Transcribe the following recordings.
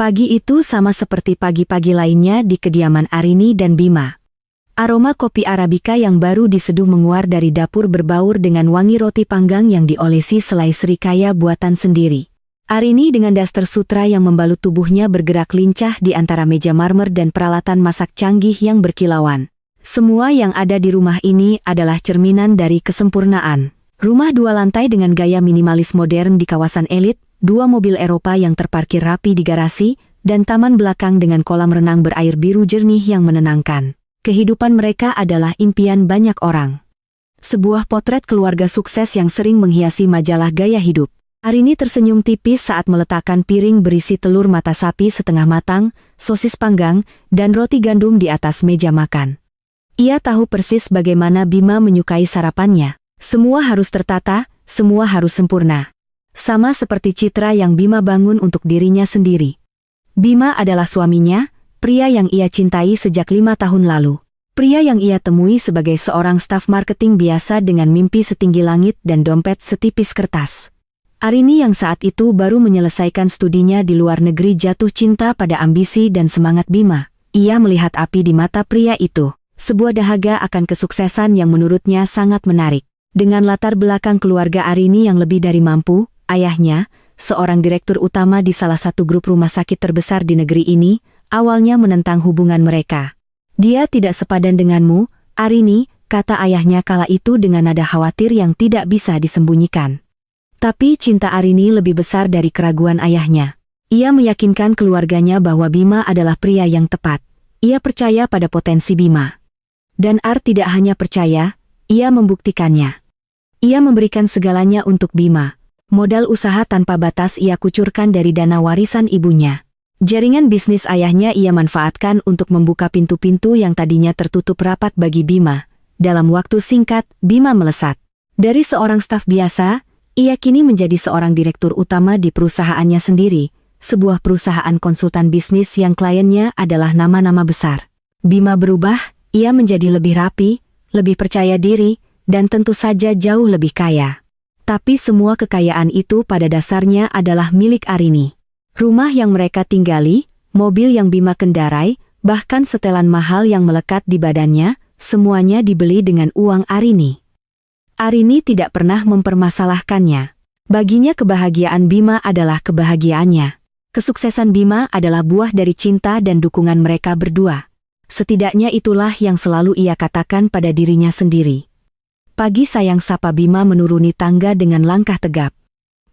Pagi itu sama seperti pagi-pagi lainnya di kediaman Arini dan Bima. Aroma kopi Arabica yang baru diseduh menguar dari dapur berbaur dengan wangi roti panggang yang diolesi selai serikaya buatan sendiri. Arini dengan daster sutra yang membalut tubuhnya bergerak lincah di antara meja marmer dan peralatan masak canggih yang berkilauan. Semua yang ada di rumah ini adalah cerminan dari kesempurnaan. Rumah 2 lantai dengan gaya minimalis modern di kawasan elit, 2 mobil Eropa yang terparkir rapi di garasi, dan taman belakang dengan kolam renang berair biru jernih yang menenangkan. Kehidupan mereka adalah impian banyak orang. Sebuah potret keluarga sukses yang sering menghiasi majalah gaya hidup. Arini tersenyum tipis saat meletakkan piring berisi telur mata sapi setengah matang, sosis panggang, dan roti gandum di atas meja makan. Ia tahu persis bagaimana Bima menyukai sarapannya. Semua harus tertata, semua harus sempurna. Sama seperti citra yang Bima bangun untuk dirinya sendiri. Bima adalah suaminya, pria yang ia cintai sejak 5 tahun lalu. Pria yang ia temui sebagai seorang staf marketing biasa dengan mimpi setinggi langit dan dompet setipis kertas. Arini yang saat itu baru menyelesaikan studinya di luar negeri jatuh cinta pada ambisi dan semangat Bima. Ia melihat api di mata pria itu, sebuah dahaga akan kesuksesan yang menurutnya sangat menarik. Dengan latar belakang keluarga Arini yang lebih dari mampu, ayahnya, seorang direktur utama di salah satu grup rumah sakit terbesar di negeri ini, awalnya menentang hubungan mereka. Dia tidak sepadan denganmu, Arini, kata ayahnya kala itu dengan nada khawatir yang tidak bisa disembunyikan. Tapi cinta Arini lebih besar dari keraguan ayahnya. Ia meyakinkan keluarganya bahwa Bima adalah pria yang tepat. Ia percaya pada potensi Bima. Dan Ar tidak hanya percaya, ia membuktikannya. Ia memberikan segalanya untuk Bima. Modal usaha tanpa batas ia kucurkan dari dana warisan ibunya. Jaringan bisnis ayahnya ia manfaatkan untuk membuka pintu-pintu yang tadinya tertutup rapat bagi Bima. Dalam waktu singkat, Bima melesat. Dari seorang staf biasa, ia kini menjadi seorang direktur utama di perusahaannya sendiri, sebuah perusahaan konsultan bisnis yang kliennya adalah nama-nama besar. Bima berubah, ia menjadi lebih rapi, lebih percaya diri, dan tentu saja jauh lebih kaya. Tapi semua kekayaan itu pada dasarnya adalah milik Arini. Rumah yang mereka tinggali, mobil yang Bima kendarai, bahkan setelan mahal yang melekat di badannya, semuanya dibeli dengan uang Arini. Arini tidak pernah mempermasalahkannya. Baginya kebahagiaan Bima adalah kebahagiaannya. Kesuksesan Bima adalah buah dari cinta dan dukungan mereka berdua. Setidaknya itulah yang selalu ia katakan pada dirinya sendiri. Pagi sayang sapa Bima menuruni tangga dengan langkah tegap.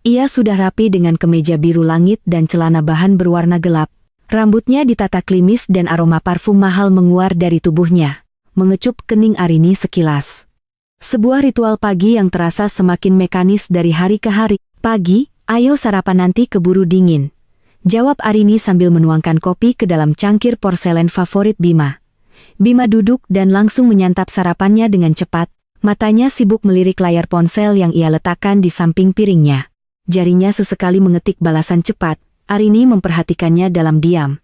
Ia sudah rapi dengan kemeja biru langit dan celana bahan berwarna gelap. Rambutnya ditata klimis dan aroma parfum mahal menguar dari tubuhnya, mengecup kening Arini sekilas. Sebuah ritual pagi yang terasa semakin mekanis dari hari ke hari. Pagi, ayo sarapan nanti keburu dingin, jawab Arini sambil menuangkan kopi ke dalam cangkir porselen favorit Bima. Bima duduk dan langsung menyantap sarapannya dengan cepat. Matanya sibuk melirik layar ponsel yang ia letakkan di samping piringnya. Jarinya sesekali mengetik balasan cepat. Arini memperhatikannya dalam diam.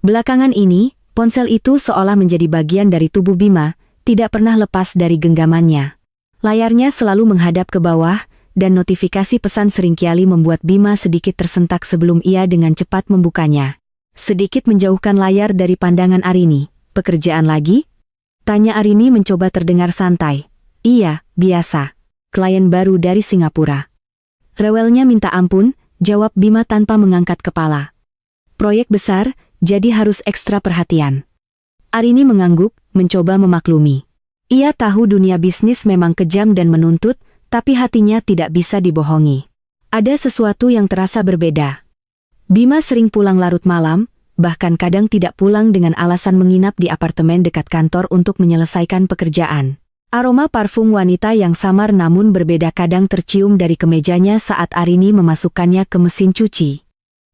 Belakangan ini, ponsel itu seolah menjadi bagian dari tubuh Bima, tidak pernah lepas dari genggamannya. Layarnya selalu menghadap ke bawah, dan notifikasi pesan seringkali membuat Bima sedikit tersentak sebelum ia dengan cepat membukanya. Sedikit menjauhkan layar dari pandangan Arini. Pekerjaan lagi? Tanya Arini mencoba terdengar santai. Iya, biasa. Klien baru dari Singapura. Rewelnya minta ampun, jawab Bima tanpa mengangkat kepala. Proyek besar, jadi harus ekstra perhatian. Arini mengangguk, mencoba memaklumi. Ia tahu dunia bisnis memang kejam dan menuntut, tapi hatinya tidak bisa dibohongi. Ada sesuatu yang terasa berbeda. Bima sering pulang larut malam, bahkan kadang tidak pulang dengan alasan menginap di apartemen dekat kantor untuk menyelesaikan pekerjaan. Aroma parfum wanita yang samar namun berbeda kadang tercium dari kemejanya saat Arini memasukkannya ke mesin cuci.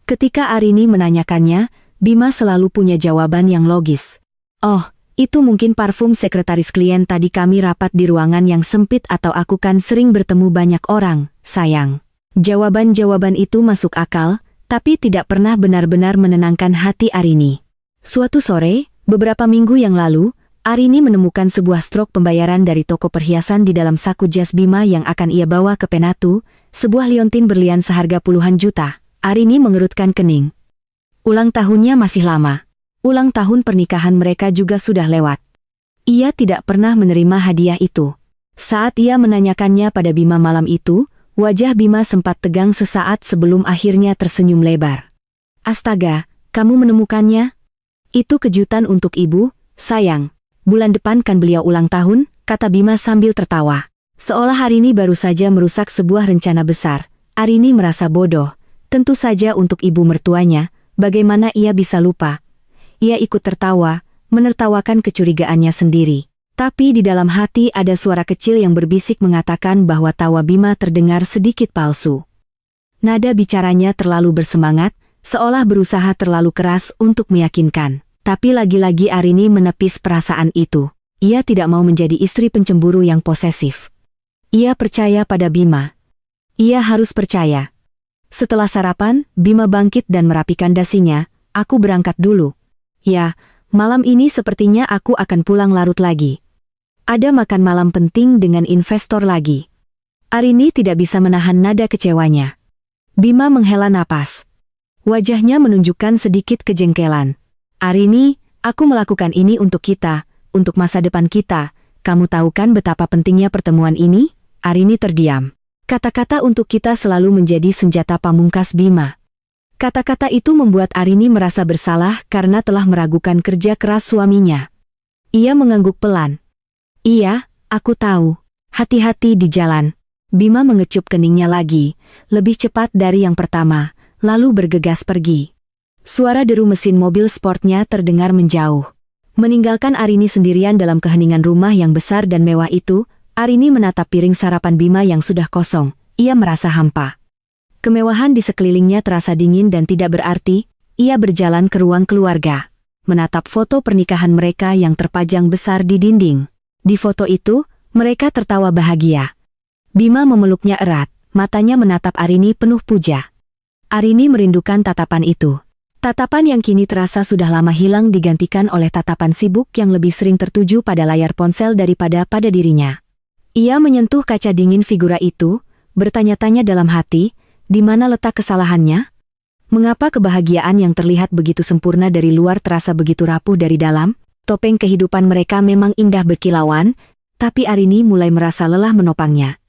Ketika Arini menanyakannya, Bima selalu punya jawaban yang logis. Oh, itu mungkin parfum sekretaris klien tadi kami rapat di ruangan yang sempit atau aku kan sering bertemu banyak orang, sayang. Jawaban-jawaban itu masuk akal, tapi tidak pernah benar-benar menenangkan hati Arini. Suatu sore, beberapa minggu yang lalu, Arini menemukan sebuah strok pembayaran dari toko perhiasan di dalam saku jas Bima yang akan ia bawa ke Penatu, sebuah liontin berlian seharga puluhan juta. Arini mengerutkan kening. Ulang tahunnya masih lama. Ulang tahun pernikahan mereka juga sudah lewat. Ia tidak pernah menerima hadiah itu. Saat ia menanyakannya pada Bima malam itu, wajah Bima sempat tegang sesaat sebelum akhirnya tersenyum lebar. Astaga, kamu menemukannya? Itu kejutan untuk ibu, sayang. Bulan depan kan beliau ulang tahun, kata Bima sambil tertawa. Seolah Arini baru saja merusak sebuah rencana besar. Arini merasa bodoh. Tentu saja untuk ibu mertuanya, bagaimana ia bisa lupa? Ia ikut tertawa, menertawakan kecurigaannya sendiri. Tapi di dalam hati ada suara kecil yang berbisik mengatakan bahwa tawa Bima terdengar sedikit palsu. Nada bicaranya terlalu bersemangat, seolah berusaha terlalu keras untuk meyakinkan. Tapi lagi-lagi Arini menepis perasaan itu. Ia tidak mau menjadi istri pencemburu yang posesif. Ia percaya pada Bima. Ia harus percaya. Setelah sarapan, Bima bangkit dan merapikan dasinya. Aku berangkat dulu. Ya, malam ini sepertinya aku akan pulang larut lagi. Ada makan malam penting dengan investor lagi. Arini tidak bisa menahan nada kecewanya. Bima menghela napas. Wajahnya menunjukkan sedikit kejengkelan. Arini, aku melakukan ini untuk kita, untuk masa depan kita. Kamu tahu kan betapa pentingnya pertemuan ini? Arini terdiam. Kata-kata untuk kita selalu menjadi senjata pamungkas Bima. Kata-kata itu membuat Arini merasa bersalah karena telah meragukan kerja keras suaminya. Ia mengangguk pelan. Iya, aku tahu. Hati-hati di jalan. Bima mengecup keningnya lagi, lebih cepat dari yang pertama, lalu bergegas pergi. Suara deru mesin mobil sportnya terdengar menjauh. Meninggalkan Arini sendirian dalam keheningan rumah yang besar dan mewah itu, Arini menatap piring sarapan Bima yang sudah kosong. Ia merasa hampa. Kemewahan di sekelilingnya terasa dingin dan tidak berarti. Ia berjalan ke ruang keluarga, menatap foto pernikahan mereka yang terpajang besar di dinding. Di foto itu, mereka tertawa bahagia. Bima memeluknya erat, matanya menatap Arini penuh puja. Arini merindukan tatapan itu. Tatapan yang kini terasa sudah lama hilang digantikan oleh tatapan sibuk yang lebih sering tertuju pada layar ponsel daripada pada dirinya. Ia menyentuh kaca dingin figura itu, bertanya-tanya dalam hati, di mana letak kesalahannya? Mengapa kebahagiaan yang terlihat begitu sempurna dari luar terasa begitu rapuh dari dalam? Topeng kehidupan mereka memang indah berkilauan, tapi Arini mulai merasa lelah menopangnya.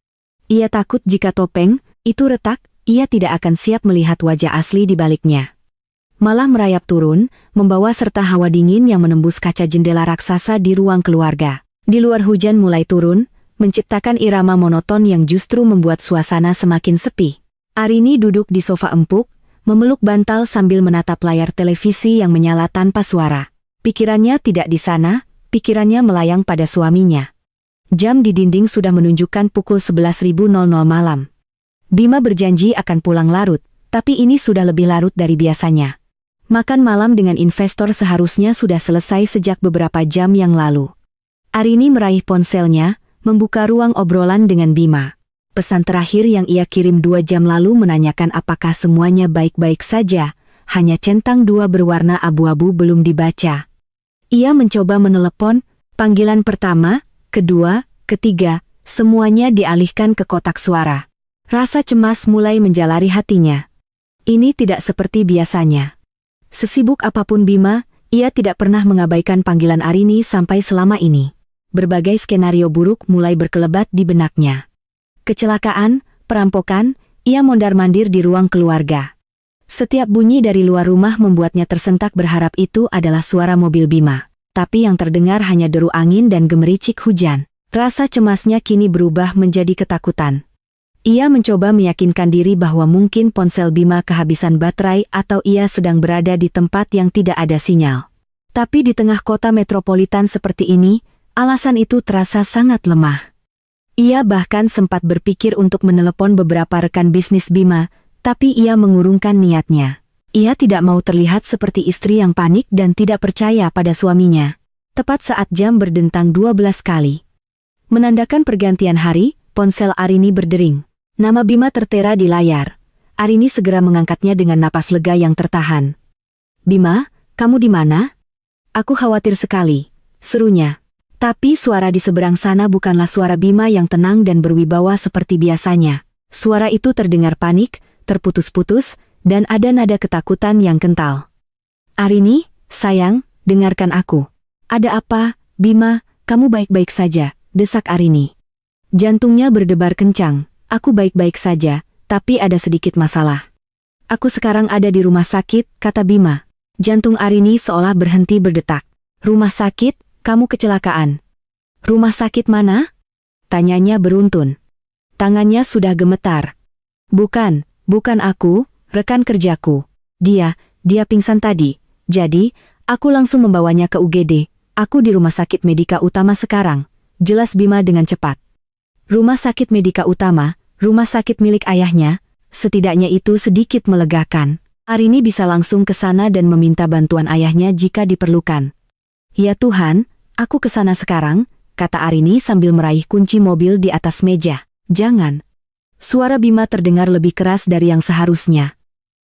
Ia takut jika topeng itu retak, ia tidak akan siap melihat wajah asli di baliknya. Malah merayap turun, membawa serta hawa dingin yang menembus kaca jendela raksasa di ruang keluarga. Di luar hujan mulai turun, menciptakan irama monoton yang justru membuat suasana semakin sepi. Arini duduk di sofa empuk, memeluk bantal sambil menatap layar televisi yang menyala tanpa suara. Pikirannya tidak di sana, pikirannya melayang pada suaminya. Jam di dinding sudah menunjukkan pukul 11.00 malam. Bima berjanji akan pulang larut, tapi ini sudah lebih larut dari biasanya. Makan malam dengan investor seharusnya sudah selesai sejak beberapa jam yang lalu. Arini meraih ponselnya, membuka ruang obrolan dengan Bima. Pesan terakhir yang ia kirim 2 jam lalu menanyakan apakah semuanya baik-baik saja, hanya centang 2 berwarna abu-abu belum dibaca. Ia mencoba menelepon, panggilan pertama, kedua, ketiga, semuanya dialihkan ke kotak suara. Rasa cemas mulai menjalari hatinya. Ini tidak seperti biasanya. Sesibuk apapun Bima, ia tidak pernah mengabaikan panggilan Arini sampai selama ini. Berbagai skenario buruk mulai berkelebat di benaknya. Kecelakaan, perampokan, ia mondar-mandir di ruang keluarga. Setiap bunyi dari luar rumah membuatnya tersentak berharap itu adalah suara mobil Bima. Tapi yang terdengar hanya deru angin dan gemericik hujan. Rasa cemasnya kini berubah menjadi ketakutan. Ia mencoba meyakinkan diri bahwa mungkin ponsel Bima kehabisan baterai atau ia sedang berada di tempat yang tidak ada sinyal. Tapi di tengah kota metropolitan seperti ini, alasan itu terasa sangat lemah. Ia bahkan sempat berpikir untuk menelepon beberapa rekan bisnis Bima, tapi ia mengurungkan niatnya. Ia tidak mau terlihat seperti istri yang panik dan tidak percaya pada suaminya. Tepat saat jam berdentang 12 kali. Menandakan pergantian hari, ponsel Arini berdering. Nama Bima tertera di layar. Arini segera mengangkatnya dengan napas lega yang tertahan. Bima, kamu di mana? Aku khawatir sekali, serunya. Tapi suara di seberang sana bukanlah suara Bima yang tenang dan berwibawa seperti biasanya. Suara itu terdengar panik, terputus-putus, dan ada nada ketakutan yang kental. Arini, sayang, dengarkan aku. Ada apa, Bima, kamu baik-baik saja, desak Arini. Jantungnya berdebar kencang. Aku baik-baik saja, tapi ada sedikit masalah. Aku sekarang ada di rumah sakit, kata Bima. Jantung Arini seolah berhenti berdetak. Rumah sakit, kamu kecelakaan. Rumah sakit mana? Tanyanya beruntun. Tangannya sudah gemetar. Bukan aku, rekan kerjaku. Dia pingsan tadi. Jadi, aku langsung membawanya ke UGD. Aku di rumah sakit Medika Utama sekarang, jelas Bima dengan cepat. Rumah sakit Medika Utama, rumah sakit milik ayahnya, setidaknya itu sedikit melegakan. Arini bisa langsung ke sana dan meminta bantuan ayahnya jika diperlukan. Ya Tuhan, aku ke sana sekarang, kata Arini sambil meraih kunci mobil di atas meja. Jangan. Suara Bima terdengar lebih keras dari yang seharusnya.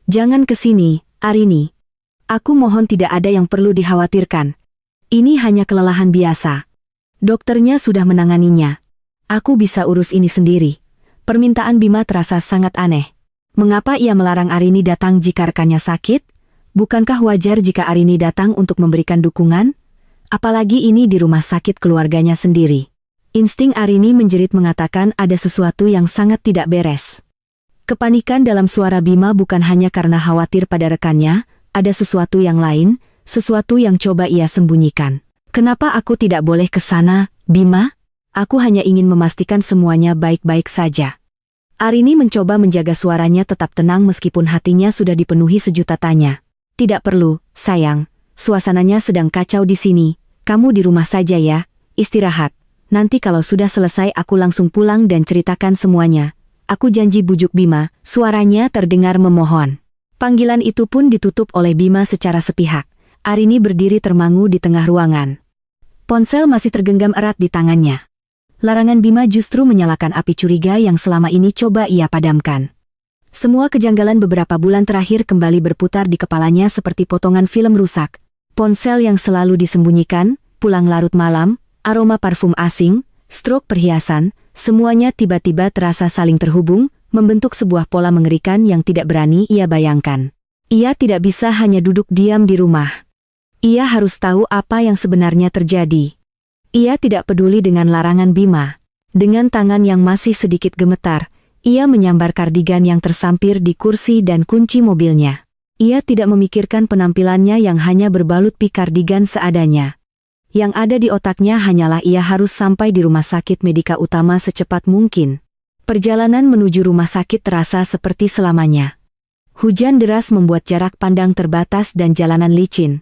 Jangan ke sini, Arini. Aku mohon tidak ada yang perlu dikhawatirkan. Ini hanya kelelahan biasa. Dokternya sudah menanganinya. Aku bisa urus ini sendiri. Permintaan Bima terasa sangat aneh. Mengapa ia melarang Arini datang jika rekannya sakit? Bukankah wajar jika Arini datang untuk memberikan dukungan? Apalagi ini di rumah sakit keluarganya sendiri. Insting Arini menjerit mengatakan ada sesuatu yang sangat tidak beres. Kepanikan dalam suara Bima bukan hanya karena khawatir pada rekannya, ada sesuatu yang lain, sesuatu yang coba ia sembunyikan. Kenapa aku tidak boleh ke sana, Bima? Aku hanya ingin memastikan semuanya baik-baik saja. Arini mencoba menjaga suaranya tetap tenang meskipun hatinya sudah dipenuhi sejuta tanya. Tidak perlu, sayang. Suasananya sedang kacau di sini. Kamu di rumah saja ya, istirahat. Nanti kalau sudah selesai aku langsung pulang dan ceritakan semuanya. Aku janji, bujuk Bima, suaranya terdengar memohon. Panggilan itu pun ditutup oleh Bima secara sepihak. Arini berdiri termangu di tengah ruangan. Ponsel masih tergenggam erat di tangannya. Larangan Bima justru menyalakan api curiga yang selama ini coba ia padamkan. Semua kejanggalan beberapa bulan terakhir kembali berputar di kepalanya seperti potongan film rusak. Ponsel yang selalu disembunyikan, pulang larut malam, aroma parfum asing, strok perhiasan, semuanya tiba-tiba terasa saling terhubung, membentuk sebuah pola mengerikan yang tidak berani ia bayangkan. Ia tidak bisa hanya duduk diam di rumah. Ia harus tahu apa yang sebenarnya terjadi. Ia tidak peduli dengan larangan Bima. Dengan tangan yang masih sedikit gemetar, ia menyambar kardigan yang tersampir di kursi dan kunci mobilnya. Ia tidak memikirkan penampilannya yang hanya berbalut kardigan seadanya. Yang ada di otaknya hanyalah ia harus sampai di rumah sakit Medika Utama secepat mungkin. Perjalanan menuju rumah sakit terasa seperti selamanya. Hujan deras membuat jarak pandang terbatas dan jalanan licin.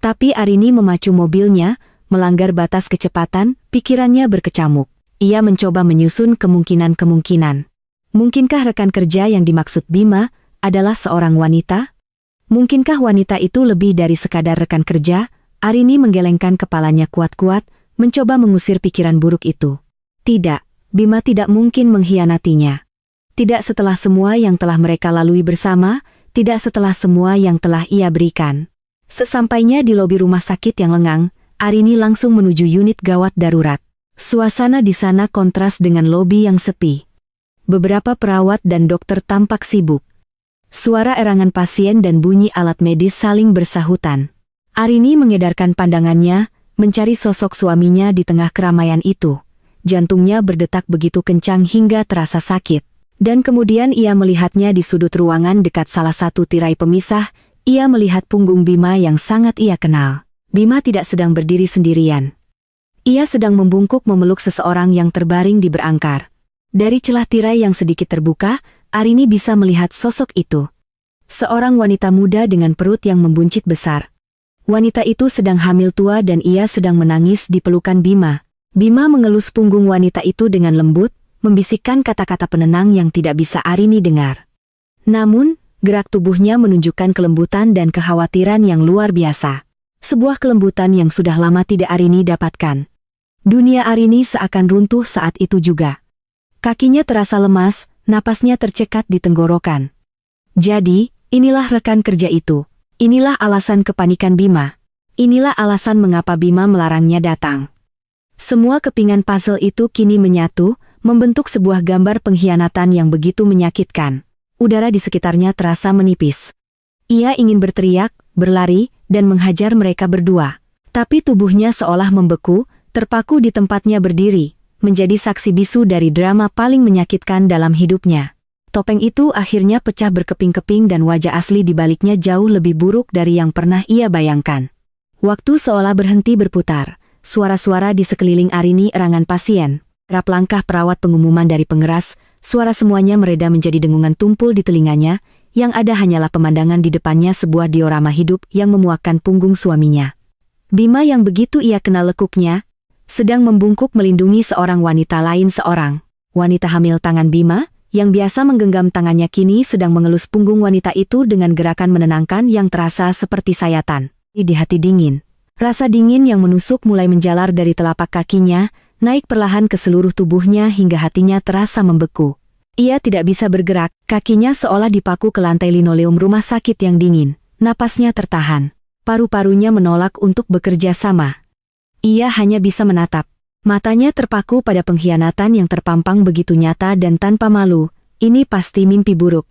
Tapi Arini memacu mobilnya, melanggar batas kecepatan, pikirannya berkecamuk. Ia mencoba menyusun kemungkinan-kemungkinan. Mungkinkah rekan kerja yang dimaksud Bima adalah seorang wanita? Mungkinkah wanita itu lebih dari sekadar rekan kerja? Arini menggelengkan kepalanya kuat-kuat, mencoba mengusir pikiran buruk itu. Tidak, Bima tidak mungkin mengkhianatinya. Tidak setelah semua yang telah mereka lalui bersama, tidak setelah semua yang telah ia berikan. Sesampainya di lobi rumah sakit yang lengang, Arini langsung menuju unit gawat darurat. Suasana di sana kontras dengan lobi yang sepi. Beberapa perawat dan dokter tampak sibuk. Suara erangan pasien dan bunyi alat medis saling bersahutan. Arini mengedarkan pandangannya, mencari sosok suaminya di tengah keramaian itu. Jantungnya berdetak begitu kencang hingga terasa sakit. Dan kemudian ia melihatnya di sudut ruangan dekat salah satu tirai pemisah. Ia melihat punggung Bima yang sangat ia kenal. Bima tidak sedang berdiri sendirian. Ia sedang membungkuk memeluk seseorang yang terbaring di berangkar. Dari celah tirai yang sedikit terbuka, Arini bisa melihat sosok itu. Seorang wanita muda dengan perut yang membuncit besar. Wanita itu sedang hamil tua dan ia sedang menangis di pelukan Bima. Bima mengelus punggung wanita itu dengan lembut, membisikkan kata-kata penenang yang tidak bisa Arini dengar. Namun, gerak tubuhnya menunjukkan kelembutan dan kekhawatiran yang luar biasa. Sebuah kelembutan yang sudah lama tidak Arini dapatkan. Dunia Arini seakan runtuh saat itu juga. Kakinya terasa lemas, napasnya tercekat di tenggorokan. Jadi, inilah rekan kerja itu. Inilah alasan kepanikan Bima. Inilah alasan mengapa Bima melarangnya datang. Semua kepingan puzzle itu kini menyatu, membentuk sebuah gambar pengkhianatan yang begitu menyakitkan. Udara di sekitarnya terasa menipis. Ia ingin berteriak, berlari, dan menghajar mereka berdua. Tapi tubuhnya seolah membeku, terpaku di tempatnya berdiri, menjadi saksi bisu dari drama paling menyakitkan dalam hidupnya. Topeng itu akhirnya pecah berkeping-keping dan wajah asli di baliknya jauh lebih buruk dari yang pernah ia bayangkan. Waktu seolah berhenti berputar, suara-suara di sekeliling Arini, erangan pasien, rap langkah perawat, pengumuman dari pengeras, suara semuanya mereda menjadi dengungan tumpul di telinganya, yang ada hanyalah pemandangan di depannya, sebuah diorama hidup yang memuakkan punggung suaminya. Bima yang begitu ia kenal lekuknya, sedang membungkuk melindungi seorang wanita lain. Seorang wanita hamil. Tangan Bima, yang biasa menggenggam tangannya, kini sedang mengelus punggung wanita itu dengan gerakan menenangkan yang terasa seperti sayatan. Di hati dingin, rasa dingin yang menusuk mulai menjalar dari telapak kakinya, naik perlahan ke seluruh tubuhnya hingga hatinya terasa membeku. Ia tidak bisa bergerak, kakinya seolah dipaku ke lantai linoleum rumah sakit yang dingin. Napasnya tertahan, paru-parunya menolak untuk bekerja sama. Ia hanya bisa menatap. Matanya terpaku pada pengkhianatan yang terpampang begitu nyata dan tanpa malu. Ini pasti mimpi buruk.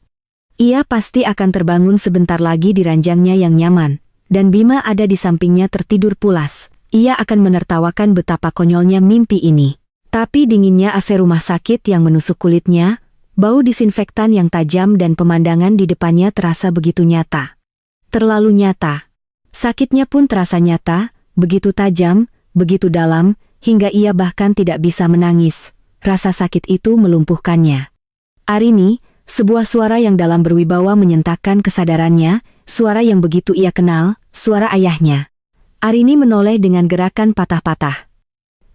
Ia pasti akan terbangun sebentar lagi di ranjangnya yang nyaman, dan Bima ada di sampingnya tertidur pulas. Ia akan menertawakan betapa konyolnya mimpi ini. Tapi dinginnya AC rumah sakit yang menusuk kulitnya, bau disinfektan yang tajam dan pemandangan di depannya terasa begitu nyata. Terlalu nyata. Sakitnya pun terasa nyata, begitu tajam, begitu dalam, hingga ia bahkan tidak bisa menangis. Rasa sakit itu melumpuhkannya. Arini, sebuah suara yang dalam berwibawa menyentakkan kesadarannya, suara yang begitu ia kenal, suara ayahnya. Arini menoleh dengan gerakan patah-patah.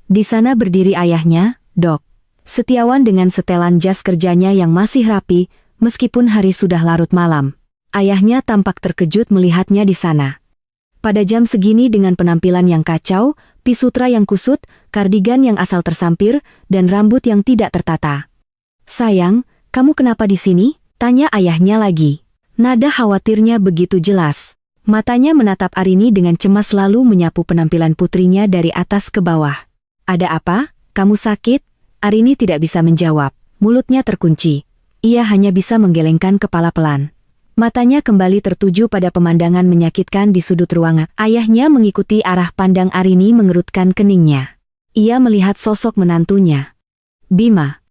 Di sana berdiri ayahnya, Dok Setiawan, dengan setelan jas kerjanya yang masih rapi, meskipun hari sudah larut malam. Ayahnya tampak terkejut melihatnya di sana. Pada jam segini dengan penampilan yang kacau, pisutra yang kusut, kardigan yang asal tersampir, dan rambut yang tidak tertata. "Sayang, kamu kenapa di sini?" tanya ayahnya lagi. Nada khawatirnya begitu jelas. Matanya menatap Arini dengan cemas lalu menyapu penampilan putrinya dari atas ke bawah. "Ada apa? Kamu sakit?" Arini tidak bisa menjawab. Mulutnya terkunci. Ia hanya bisa menggelengkan kepala pelan. Matanya kembali tertuju pada pemandangan menyakitkan di sudut ruangan. Ayahnya mengikuti arah pandang Arini mengerutkan keningnya. Ia melihat sosok menantunya, Bima.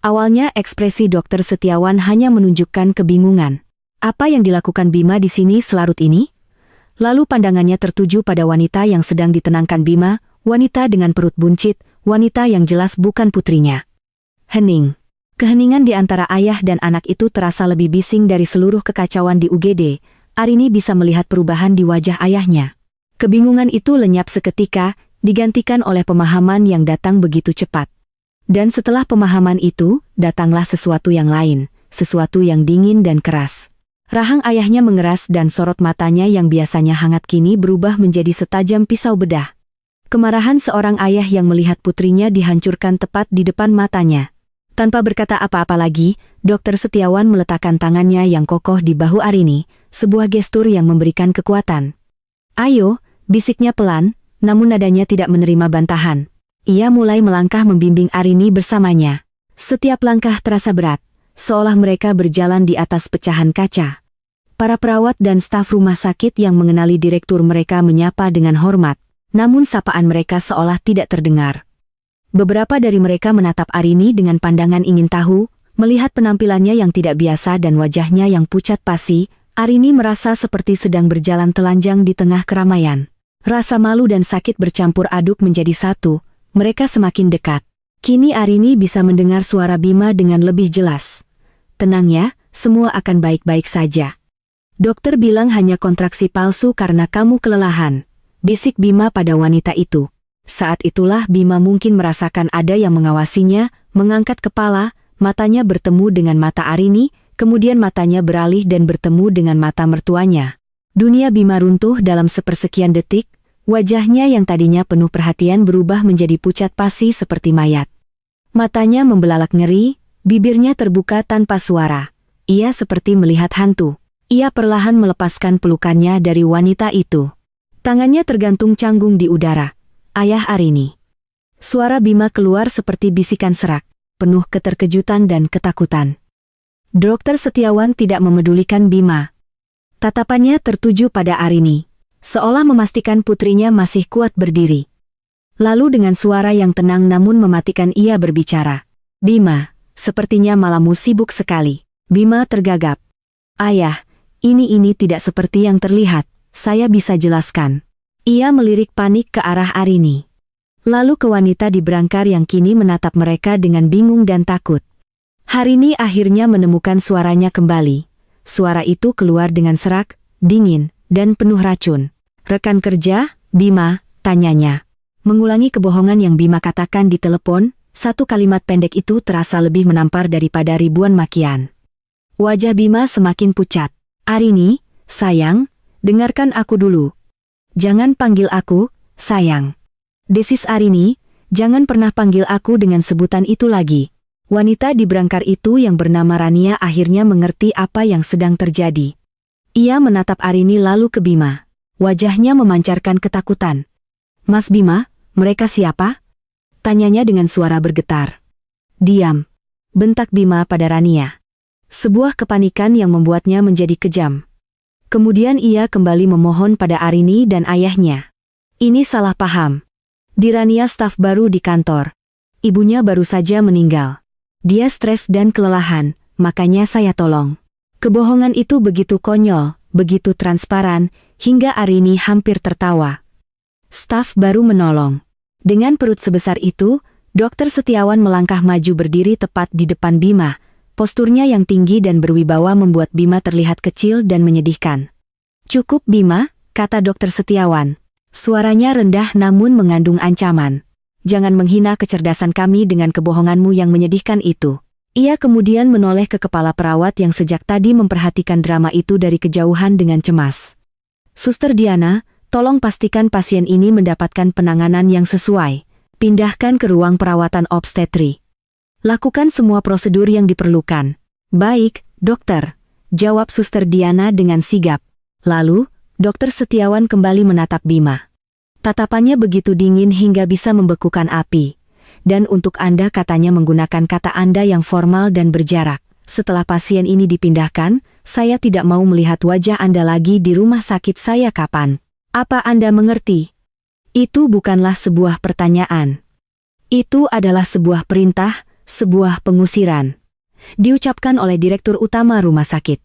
Awalnya ekspresi Dokter Setiawan hanya menunjukkan kebingungan. Apa yang dilakukan Bima di sini selarut ini? Lalu pandangannya tertuju pada wanita yang sedang ditenangkan Bima, wanita dengan perut buncit, wanita yang jelas bukan putrinya. Hening. Keheningan di antara ayah dan anak itu terasa lebih bising dari seluruh kekacauan di UGD. Arini bisa melihat perubahan di wajah ayahnya. Kebingungan itu lenyap seketika, digantikan oleh pemahaman yang datang begitu cepat. Dan setelah pemahaman itu, datanglah sesuatu yang lain, sesuatu yang dingin dan keras. Rahang ayahnya mengeras dan sorot matanya yang biasanya hangat kini berubah menjadi setajam pisau bedah. Kemarahan seorang ayah yang melihat putrinya dihancurkan tepat di depan matanya. Tanpa berkata apa-apa lagi, Dokter Setiawan meletakkan tangannya yang kokoh di bahu Arini, sebuah gestur yang memberikan kekuatan. "Ayo," bisiknya pelan, namun nadanya tidak menerima bantahan. Ia mulai melangkah membimbing Arini bersamanya. Setiap langkah terasa berat, seolah mereka berjalan di atas pecahan kaca. Para perawat dan staf rumah sakit yang mengenali direktur mereka menyapa dengan hormat, namun sapaan mereka seolah tidak terdengar. Beberapa dari mereka menatap Arini dengan pandangan ingin tahu, melihat penampilannya yang tidak biasa dan wajahnya yang pucat pasi. Arini merasa seperti sedang berjalan telanjang di tengah keramaian. Rasa malu dan sakit bercampur aduk menjadi satu, mereka semakin dekat. Kini Arini bisa mendengar suara Bima dengan lebih jelas. "Tenang ya, semua akan baik-baik saja. Dokter bilang hanya kontraksi palsu karena kamu kelelahan," bisik Bima pada wanita itu. Saat itulah Bima mungkin merasakan ada yang mengawasinya, mengangkat kepala, matanya bertemu dengan mata Arini, kemudian matanya beralih dan bertemu dengan mata mertuanya. Dunia Bima runtuh dalam sepersekian detik, wajahnya yang tadinya penuh perhatian berubah menjadi pucat pasi seperti mayat. Matanya membelalak ngeri, bibirnya terbuka tanpa suara. Ia seperti melihat hantu. Ia perlahan melepaskan pelukannya dari wanita itu. Tangannya tergantung canggung di udara. "Ayah Arini." Suara Bima keluar seperti bisikan serak, penuh keterkejutan dan ketakutan. Dokter Setiawan tidak memedulikan Bima. Tatapannya tertuju pada Arini, seolah memastikan putrinya masih kuat berdiri. Lalu dengan suara yang tenang namun mematikan ia berbicara. "Bima, sepertinya malammu sibuk sekali." Bima tergagap. "Ayah, ini tidak seperti yang terlihat, saya bisa jelaskan." Ia melirik panik ke arah Arini. Lalu ke wanita di berangkar yang kini menatap mereka dengan bingung dan takut. Harini akhirnya menemukan suaranya kembali. Suara itu keluar dengan serak, dingin, dan penuh racun. "Rekan kerja, Bima?" tanyanya. Mengulangi kebohongan yang Bima katakan di telepon, satu kalimat pendek itu terasa lebih menampar daripada ribuan makian. Wajah Bima semakin pucat. "Arini, sayang, dengarkan aku dulu. Jangan panggil aku, sayang." "Desis Arini, jangan pernah panggil aku dengan sebutan itu lagi." Wanita di berangkar itu yang bernama Rania akhirnya mengerti apa yang sedang terjadi. Ia menatap Arini lalu ke Bima. Wajahnya memancarkan ketakutan. "Mas Bima, mereka siapa?" tanyanya dengan suara bergetar. "Diam," bentak Bima pada Rania. Sebuah kepanikan yang membuatnya menjadi kejam. Kemudian ia kembali memohon pada Arini dan ayahnya. "Ini salah paham. Di Rania staf baru di kantor. Ibunya baru saja meninggal. Dia stres dan kelelahan, makanya saya tolong." Kebohongan itu begitu konyol, begitu transparan, hingga Arini hampir tertawa. Staf baru menolong. Dengan perut sebesar itu, Dokter Setiawan melangkah maju berdiri tepat di depan Bima. Posturnya yang tinggi dan berwibawa membuat Bima terlihat kecil dan menyedihkan. "Cukup Bima," kata Dokter Setiawan. Suaranya rendah namun mengandung ancaman. "Jangan menghina kecerdasan kami dengan kebohonganmu yang menyedihkan itu." Ia kemudian menoleh ke kepala perawat yang sejak tadi memperhatikan drama itu dari kejauhan dengan cemas. "Suster Diana, tolong pastikan pasien ini mendapatkan penanganan yang sesuai. Pindahkan ke ruang perawatan obstetri. Lakukan semua prosedur yang diperlukan." "Baik, dokter," jawab Suster Diana dengan sigap. Lalu, Dokter Setiawan kembali menatap Bima. Tatapannya begitu dingin hingga bisa membekukan api. "Dan untuk Anda," katanya menggunakan kata Anda yang formal dan berjarak. "Setelah pasien ini dipindahkan, saya tidak mau melihat wajah Anda lagi di rumah sakit saya kapan. Apa Anda mengerti?" Itu bukanlah sebuah pertanyaan. Itu adalah sebuah perintah, sebuah pengusiran. Diucapkan oleh Direktur Utama rumah sakit.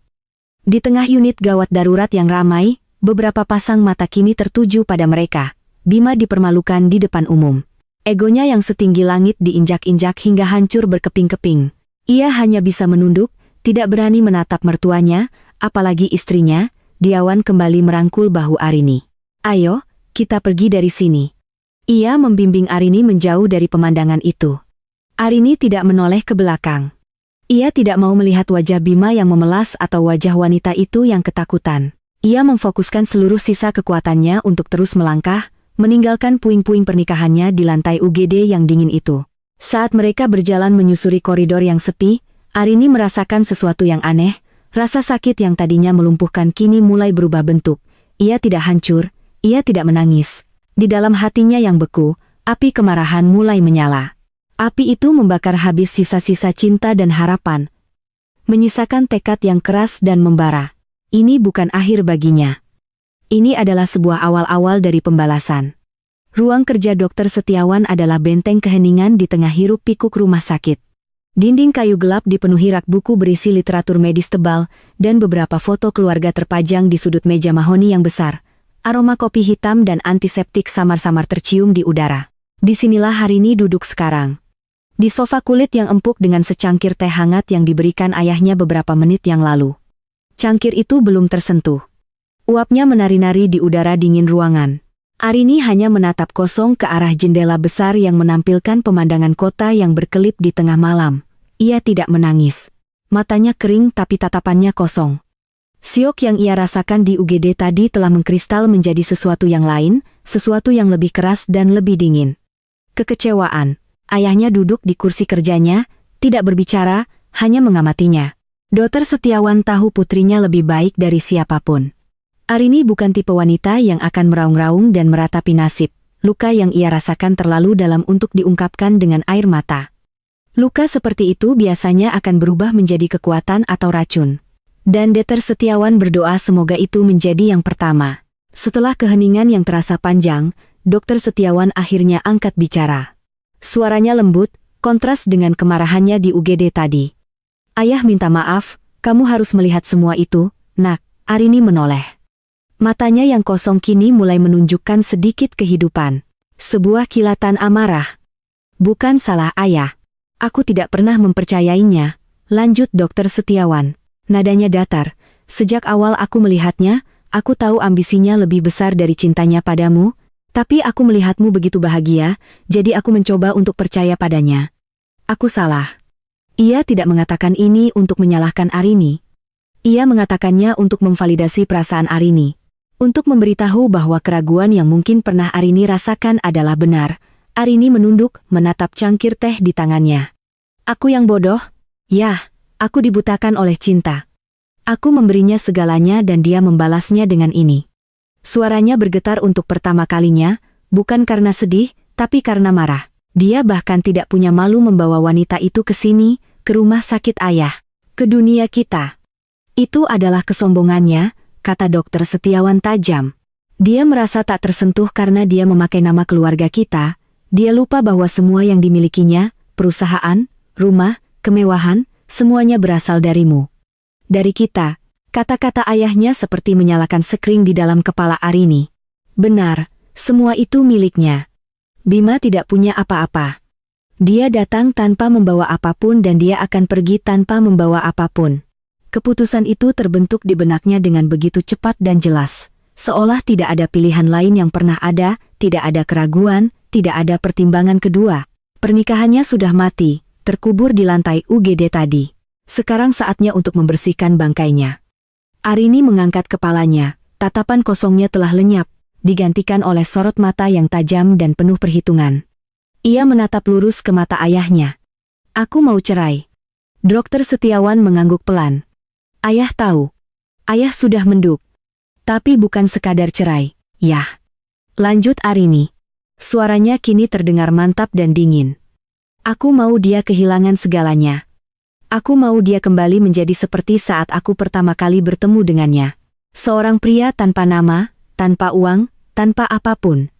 Di tengah unit gawat darurat yang ramai, beberapa pasang mata kini tertuju pada mereka. Bima dipermalukan di depan umum. Egonya yang setinggi langit diinjak-injak hingga hancur berkeping-keping. Ia hanya bisa menunduk, tidak berani menatap mertuanya, apalagi istrinya. Diawan kembali merangkul bahu Arini. "Ayo, kita pergi dari sini." Ia membimbing Arini menjauh dari pemandangan itu. Arini tidak menoleh ke belakang. Ia tidak mau melihat wajah Bima yang memelas atau wajah wanita itu yang ketakutan. Ia memfokuskan seluruh sisa kekuatannya untuk terus melangkah, meninggalkan puing-puing pernikahannya di lantai UGD yang dingin itu. Saat mereka berjalan menyusuri koridor yang sepi, Arini merasakan sesuatu yang aneh. Rasa sakit yang tadinya melumpuhkan kini mulai berubah bentuk. Ia tidak hancur, ia tidak menangis. Di dalam hatinya yang beku, api kemarahan mulai menyala. Api itu membakar habis sisa-sisa cinta dan harapan, menyisakan tekad yang keras dan membara. Ini bukan akhir baginya. Ini adalah sebuah awal-awal dari pembalasan. Ruang kerja Dokter Setiawan adalah benteng keheningan di tengah hiruk-pikuk rumah sakit. Dinding kayu gelap dipenuhi rak buku berisi literatur medis tebal, dan beberapa foto keluarga terpajang di sudut meja mahoni yang besar. Aroma kopi hitam dan antiseptik samar-samar tercium di udara. Disinilah Harini duduk sekarang. Di sofa kulit yang empuk dengan secangkir teh hangat yang diberikan ayahnya beberapa menit yang lalu. Cangkir itu belum tersentuh. Uapnya menari-nari di udara dingin ruangan. Arini hanya menatap kosong ke arah jendela besar yang menampilkan pemandangan kota yang berkelip di tengah malam. Ia tidak menangis. Matanya kering tapi tatapannya kosong. Syok yang ia rasakan di UGD tadi telah mengkristal menjadi sesuatu yang lain, sesuatu yang lebih keras dan lebih dingin. Kekecewaan. Ayahnya duduk di kursi kerjanya, tidak berbicara, hanya mengamatinya. Dokter Setiawan tahu putrinya lebih baik dari siapapun. Arini bukan tipe wanita yang akan meraung-raung dan meratapi nasib. Luka yang ia rasakan terlalu dalam untuk diungkapkan dengan air mata. Luka seperti itu biasanya akan berubah menjadi kekuatan atau racun. Dan Dr. Setiawan berdoa semoga itu menjadi yang pertama. Setelah keheningan yang terasa panjang, Dr. Setiawan akhirnya angkat bicara. Suaranya lembut, kontras dengan kemarahannya di UGD tadi. Ayah minta maaf, kamu harus melihat semua itu, nak. Arini menoleh. Matanya yang kosong kini mulai menunjukkan sedikit kehidupan. Sebuah kilatan amarah. Bukan salah ayah. Aku tidak pernah mempercayainya, lanjut Dr. Setiawan. Nadanya datar. Sejak awal aku melihatnya, aku tahu ambisinya lebih besar dari cintanya padamu, tapi aku melihatmu begitu bahagia, jadi aku mencoba untuk percaya padanya. Aku salah. Ia tidak mengatakan ini untuk menyalahkan Arini. Ia mengatakannya untuk memvalidasi perasaan Arini. Untuk memberitahu bahwa keraguan yang mungkin pernah Arini rasakan adalah benar. Arini menunduk, menatap cangkir teh di tangannya. Aku yang bodoh? Yah, aku dibutakan oleh cinta. Aku memberinya segalanya dan dia membalasnya dengan ini. Suaranya bergetar untuk pertama kalinya, bukan karena sedih, tapi karena marah. Dia bahkan tidak punya malu membawa wanita itu ke sini, ke rumah sakit ayah, ke dunia kita. Itu adalah kesombongannya, kata Dr. Setiawan tajam. Dia merasa tak tersentuh karena dia memakai nama keluarga kita. Dia lupa bahwa semua yang dimilikinya, perusahaan, rumah, kemewahan, semuanya berasal darimu. Dari kita. Kata-kata ayahnya seperti menyalakan sekring di dalam kepala Arini. Benar, semua itu miliknya. Bima tidak punya apa-apa. Dia datang tanpa membawa apapun dan dia akan pergi tanpa membawa apapun. Keputusan itu terbentuk di benaknya dengan begitu cepat dan jelas. Seolah tidak ada pilihan lain yang pernah ada, tidak ada keraguan, tidak ada pertimbangan kedua. Pernikahannya sudah mati, terkubur di lantai UGD tadi. Sekarang saatnya untuk membersihkan bangkainya. Arini mengangkat kepalanya, tatapan kosongnya telah lenyap, digantikan oleh sorot mata yang tajam dan penuh perhitungan. Ia menatap lurus ke mata ayahnya. Aku mau cerai. Dr. Setiawan mengangguk pelan. Ayah tahu. Ayah sudah menduk. Tapi bukan sekadar cerai, yah. Lanjut Arini. Suaranya kini terdengar mantap dan dingin. Aku mau dia kehilangan segalanya. Aku mau dia kembali menjadi seperti saat aku pertama kali bertemu dengannya. Seorang pria tanpa nama, tanpa uang, tanpa apapun.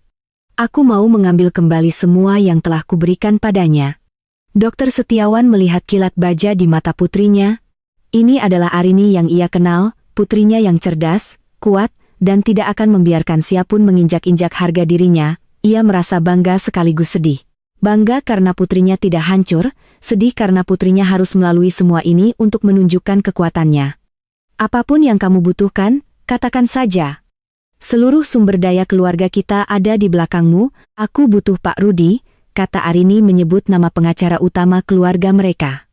Aku mau mengambil kembali semua yang telah kuberikan padanya. Dr. Setiawan melihat kilat baja di mata putrinya. Ini adalah Arini yang ia kenal, putrinya yang cerdas, kuat, dan tidak akan membiarkan siapapun menginjak-injak harga dirinya. Ia merasa bangga sekaligus sedih. Bangga karena putrinya tidak hancur, sedih karena putrinya harus melalui semua ini untuk menunjukkan kekuatannya. Apapun yang kamu butuhkan, katakan saja. Seluruh sumber daya keluarga kita ada di belakangmu. Aku butuh Pak Rudi, kata Arini menyebut nama pengacara utama keluarga mereka.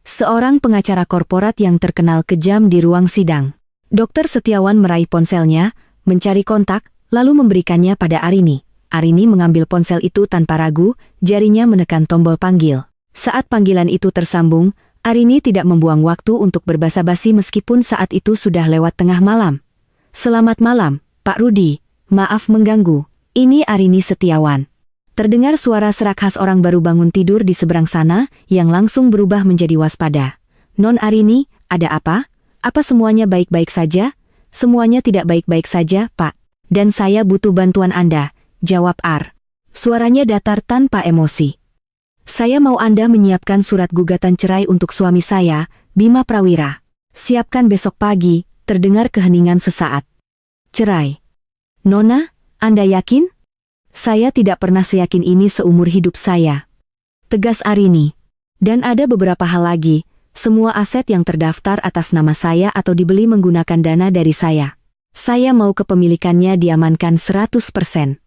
Seorang pengacara korporat yang terkenal kejam di ruang sidang. Dr. Setiawan meraih ponselnya, mencari kontak, lalu memberikannya pada Arini. Arini mengambil ponsel itu tanpa ragu, jarinya menekan tombol panggil. Saat panggilan itu tersambung, Arini tidak membuang waktu untuk berbasa-basi meskipun saat itu sudah lewat tengah malam. Selamat malam, Pak Rudi. Maaf mengganggu. Ini Arini Setiawan. Terdengar suara serak khas orang baru bangun tidur di seberang sana, yang langsung berubah menjadi waspada. Non Arini, ada apa? Apa semuanya baik-baik saja? Semuanya tidak baik-baik saja, Pak. Dan saya butuh bantuan Anda, jawab Ar. Suaranya datar tanpa emosi. Saya mau Anda menyiapkan surat gugatan cerai untuk suami saya, Bima Prawira. Siapkan besok pagi, terdengar keheningan sesaat. Cerai. Nona, Anda yakin? Saya tidak pernah seyakin ini seumur hidup saya. Tegas Arini. Dan ada beberapa hal lagi, semua aset yang terdaftar atas nama saya atau dibeli menggunakan dana dari saya. Saya mau kepemilikannya diamankan 100%.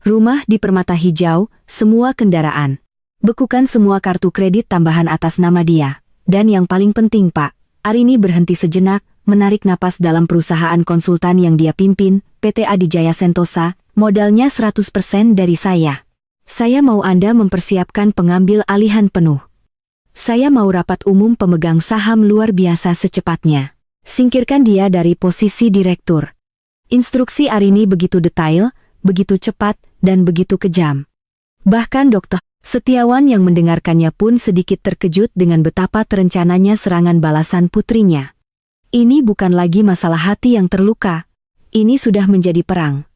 Rumah di Permata Hijau, semua kendaraan. Bekukan semua kartu kredit tambahan atas nama dia. Dan yang paling penting Pak, Arini berhenti sejenak, menarik napas dalam perusahaan konsultan yang dia pimpin, PT Adijaya Sentosa. Modalnya 100% dari saya. Saya mau Anda mempersiapkan pengambil alihan penuh. Saya mau rapat umum pemegang saham luar biasa secepatnya. Singkirkan dia dari posisi direktur. Instruksi Arini begitu detail, begitu cepat, dan begitu kejam. Bahkan Dr. Setiawan yang mendengarkannya pun sedikit terkejut dengan betapa terencananya serangan balasan putrinya. Ini bukan lagi masalah hati yang terluka. Ini sudah menjadi perang.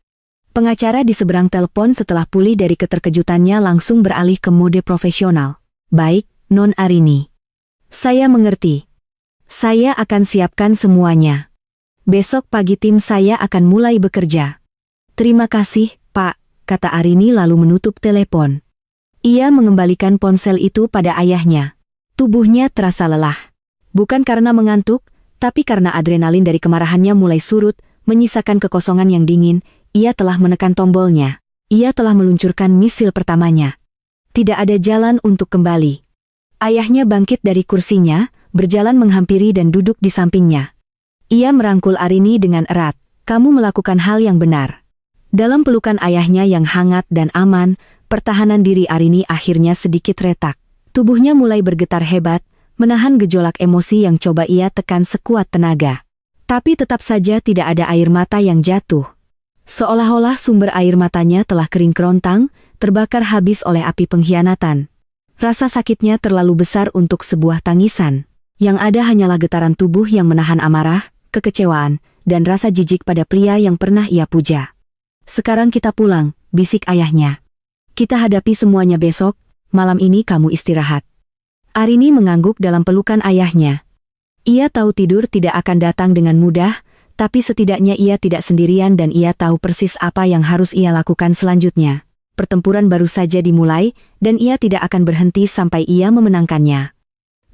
Pengacara di seberang telepon setelah pulih dari keterkejutannya langsung beralih ke mode profesional. Baik, Non Arini. Saya mengerti. Saya akan siapkan semuanya. Besok pagi tim saya akan mulai bekerja. Terima kasih, Pak, kata Arini lalu menutup telepon. Ia mengembalikan ponsel itu pada ayahnya. Tubuhnya terasa lelah. Bukan karena mengantuk, tapi karena adrenalin dari kemarahannya mulai surut, menyisakan kekosongan yang dingin. Ia telah menekan tombolnya. Ia telah meluncurkan misil pertamanya. Tidak ada jalan untuk kembali. Ayahnya bangkit dari kursinya, berjalan menghampiri dan duduk di sampingnya. Ia merangkul Arini dengan erat. Kamu melakukan hal yang benar. Dalam pelukan ayahnya yang hangat dan aman, pertahanan diri Arini akhirnya sedikit retak. Tubuhnya mulai bergetar hebat, menahan gejolak emosi yang coba ia tekan sekuat tenaga. Tapi tetap saja tidak ada air mata yang jatuh. Seolah-olah sumber air matanya telah kering kerontang, terbakar habis oleh api pengkhianatan. Rasa sakitnya terlalu besar untuk sebuah tangisan. Yang ada hanyalah getaran tubuh yang menahan amarah, kekecewaan, dan rasa jijik pada pria yang pernah ia puja. Sekarang kita pulang, bisik ayahnya. Kita hadapi semuanya besok, malam ini kamu istirahat. Arini mengangguk dalam pelukan ayahnya. Ia tahu tidur tidak akan datang dengan mudah, tapi setidaknya ia tidak sendirian dan ia tahu persis apa yang harus ia lakukan selanjutnya. Pertempuran baru saja dimulai, dan ia tidak akan berhenti sampai ia memenangkannya.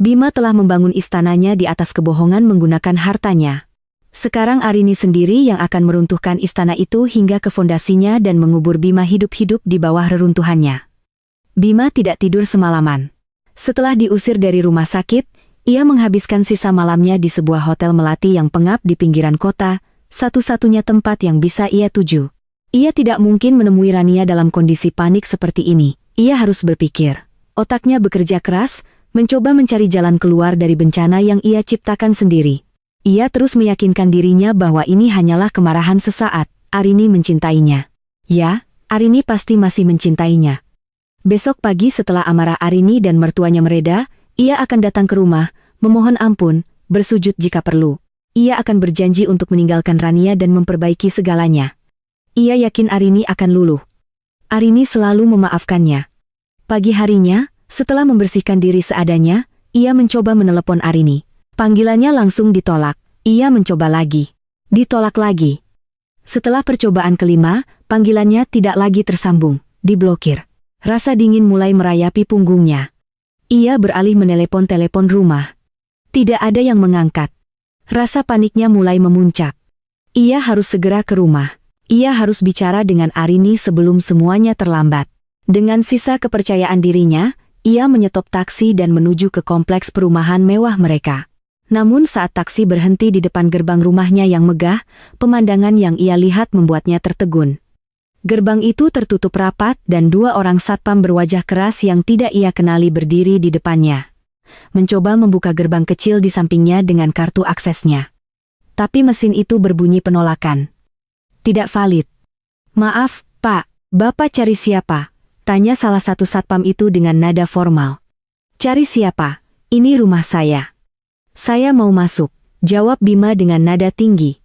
Bima telah membangun istananya di atas kebohongan menggunakan hartanya. Sekarang Arini sendiri yang akan meruntuhkan istana itu hingga ke fondasinya dan mengubur Bima hidup-hidup di bawah reruntuhannya. Bima tidak tidur semalaman. Setelah diusir dari rumah sakit, ia menghabiskan sisa malamnya di sebuah hotel melati yang pengap di pinggiran kota, satu-satunya tempat yang bisa ia tuju. Ia tidak mungkin menemui Rania dalam kondisi panik seperti ini. Ia harus berpikir. Otaknya bekerja keras, mencoba mencari jalan keluar dari bencana yang ia ciptakan sendiri. Ia terus meyakinkan dirinya bahwa ini hanyalah kemarahan sesaat. Arini mencintainya. Ya, Arini pasti masih mencintainya. Besok pagi setelah amarah Arini dan mertuanya mereda, ia akan datang ke rumah, memohon ampun, bersujud jika perlu. Ia akan berjanji untuk meninggalkan Rania dan memperbaiki segalanya. Ia yakin Arini akan luluh. Arini selalu memaafkannya. Pagi harinya, setelah membersihkan diri seadanya, ia mencoba menelepon Arini. Panggilannya langsung ditolak. Ia mencoba lagi. Ditolak lagi. Setelah percobaan kelima, panggilannya tidak lagi tersambung, diblokir. Rasa dingin mulai merayapi punggungnya. Ia beralih menelepon telepon rumah. Tidak ada yang mengangkat. Rasa paniknya mulai memuncak. Ia harus segera ke rumah. Ia harus bicara dengan Arini sebelum semuanya terlambat. Dengan sisa kepercayaan dirinya, ia menyetop taksi dan menuju ke kompleks perumahan mewah mereka. Namun saat taksi berhenti di depan gerbang rumahnya yang megah, pemandangan yang ia lihat membuatnya tertegun. Gerbang itu tertutup rapat dan dua orang satpam berwajah keras yang tidak ia kenali berdiri di depannya. Mencoba membuka gerbang kecil di sampingnya dengan kartu aksesnya. Tapi mesin itu berbunyi penolakan. Tidak valid. Maaf, Pak, Bapak cari siapa? Tanya salah satu satpam itu dengan nada formal. Cari siapa? Ini rumah saya. Saya mau masuk, jawab Bima dengan nada tinggi.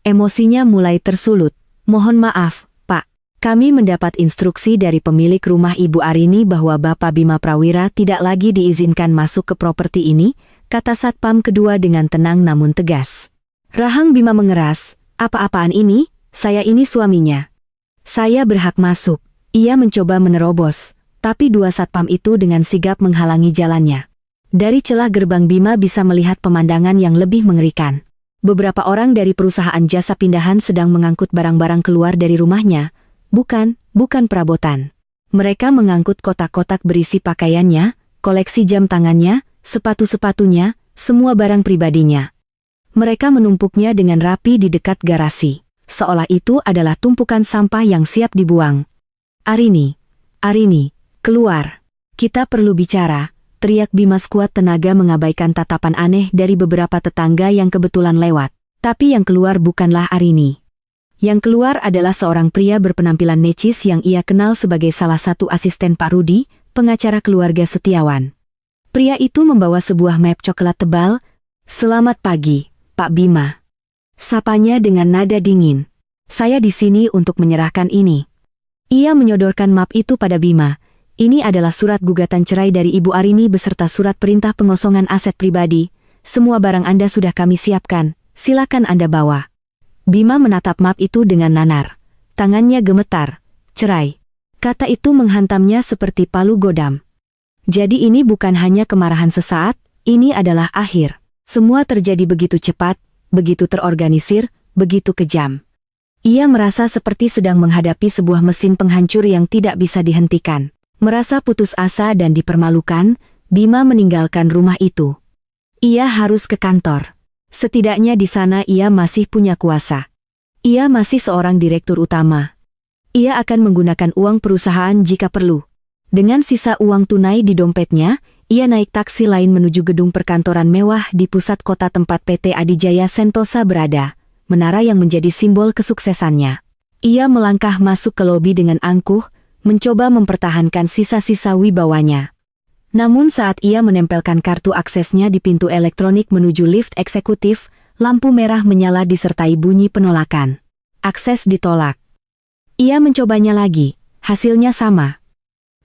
Emosinya mulai tersulut. Mohon maaf, Pak. Kami mendapat instruksi dari pemilik rumah Ibu Arini bahwa Bapak Bima Prawira tidak lagi diizinkan masuk ke properti ini, kata satpam kedua dengan tenang namun tegas. Rahang Bima mengeras, apa-apaan ini? Saya ini suaminya. Saya berhak masuk. Ia mencoba menerobos, tapi dua satpam itu dengan sigap menghalangi jalannya. Dari celah gerbang Bima bisa melihat pemandangan yang lebih mengerikan. Beberapa orang dari perusahaan jasa pindahan sedang mengangkut barang-barang keluar dari rumahnya. Bukan perabotan. Mereka mengangkut kotak-kotak berisi pakaiannya, koleksi jam tangannya, sepatu-sepatunya, semua barang pribadinya. Mereka menumpuknya dengan rapi di dekat garasi. Seolah itu adalah tumpukan sampah yang siap dibuang. Arini, keluar. Kita perlu bicara, teriak Bima sekuat tenaga mengabaikan tatapan aneh dari beberapa tetangga yang kebetulan lewat. Tapi yang keluar bukanlah Arini. Yang keluar adalah seorang pria berpenampilan necis yang ia kenal sebagai salah satu asisten Pak Rudi, pengacara keluarga Setiawan. Pria itu membawa sebuah map coklat tebal. Selamat pagi, Pak Bima. Sapanya dengan nada dingin. Saya di sini untuk menyerahkan ini. Ia menyodorkan map itu pada Bima. Ini adalah surat gugatan cerai dari Ibu Arini beserta surat perintah pengosongan aset pribadi. Semua barang Anda sudah kami siapkan, silakan Anda bawa. Bima menatap map itu dengan nanar. Tangannya gemetar. Cerai. Kata itu menghantamnya seperti palu godam. Jadi ini bukan hanya kemarahan sesaat, ini adalah akhir. Semua terjadi begitu cepat, begitu terorganisir, begitu kejam. Ia merasa seperti sedang menghadapi sebuah mesin penghancur yang tidak bisa dihentikan. Merasa putus asa dan dipermalukan, Bima meninggalkan rumah itu. Ia harus ke kantor. Setidaknya di sana ia masih punya kuasa. Ia masih seorang direktur utama. Ia akan menggunakan uang perusahaan jika perlu. Dengan sisa uang tunai di dompetnya, ia naik taksi lain menuju gedung perkantoran mewah di pusat kota tempat PT Adijaya Sentosa berada. Menara yang menjadi simbol kesuksesannya. Ia melangkah masuk ke lobi dengan angkuh, mencoba mempertahankan sisa-sisa wibawanya. Namun saat ia menempelkan kartu aksesnya di pintu elektronik menuju lift eksekutif, lampu merah menyala disertai bunyi penolakan. Akses ditolak. Ia mencobanya lagi, hasilnya sama.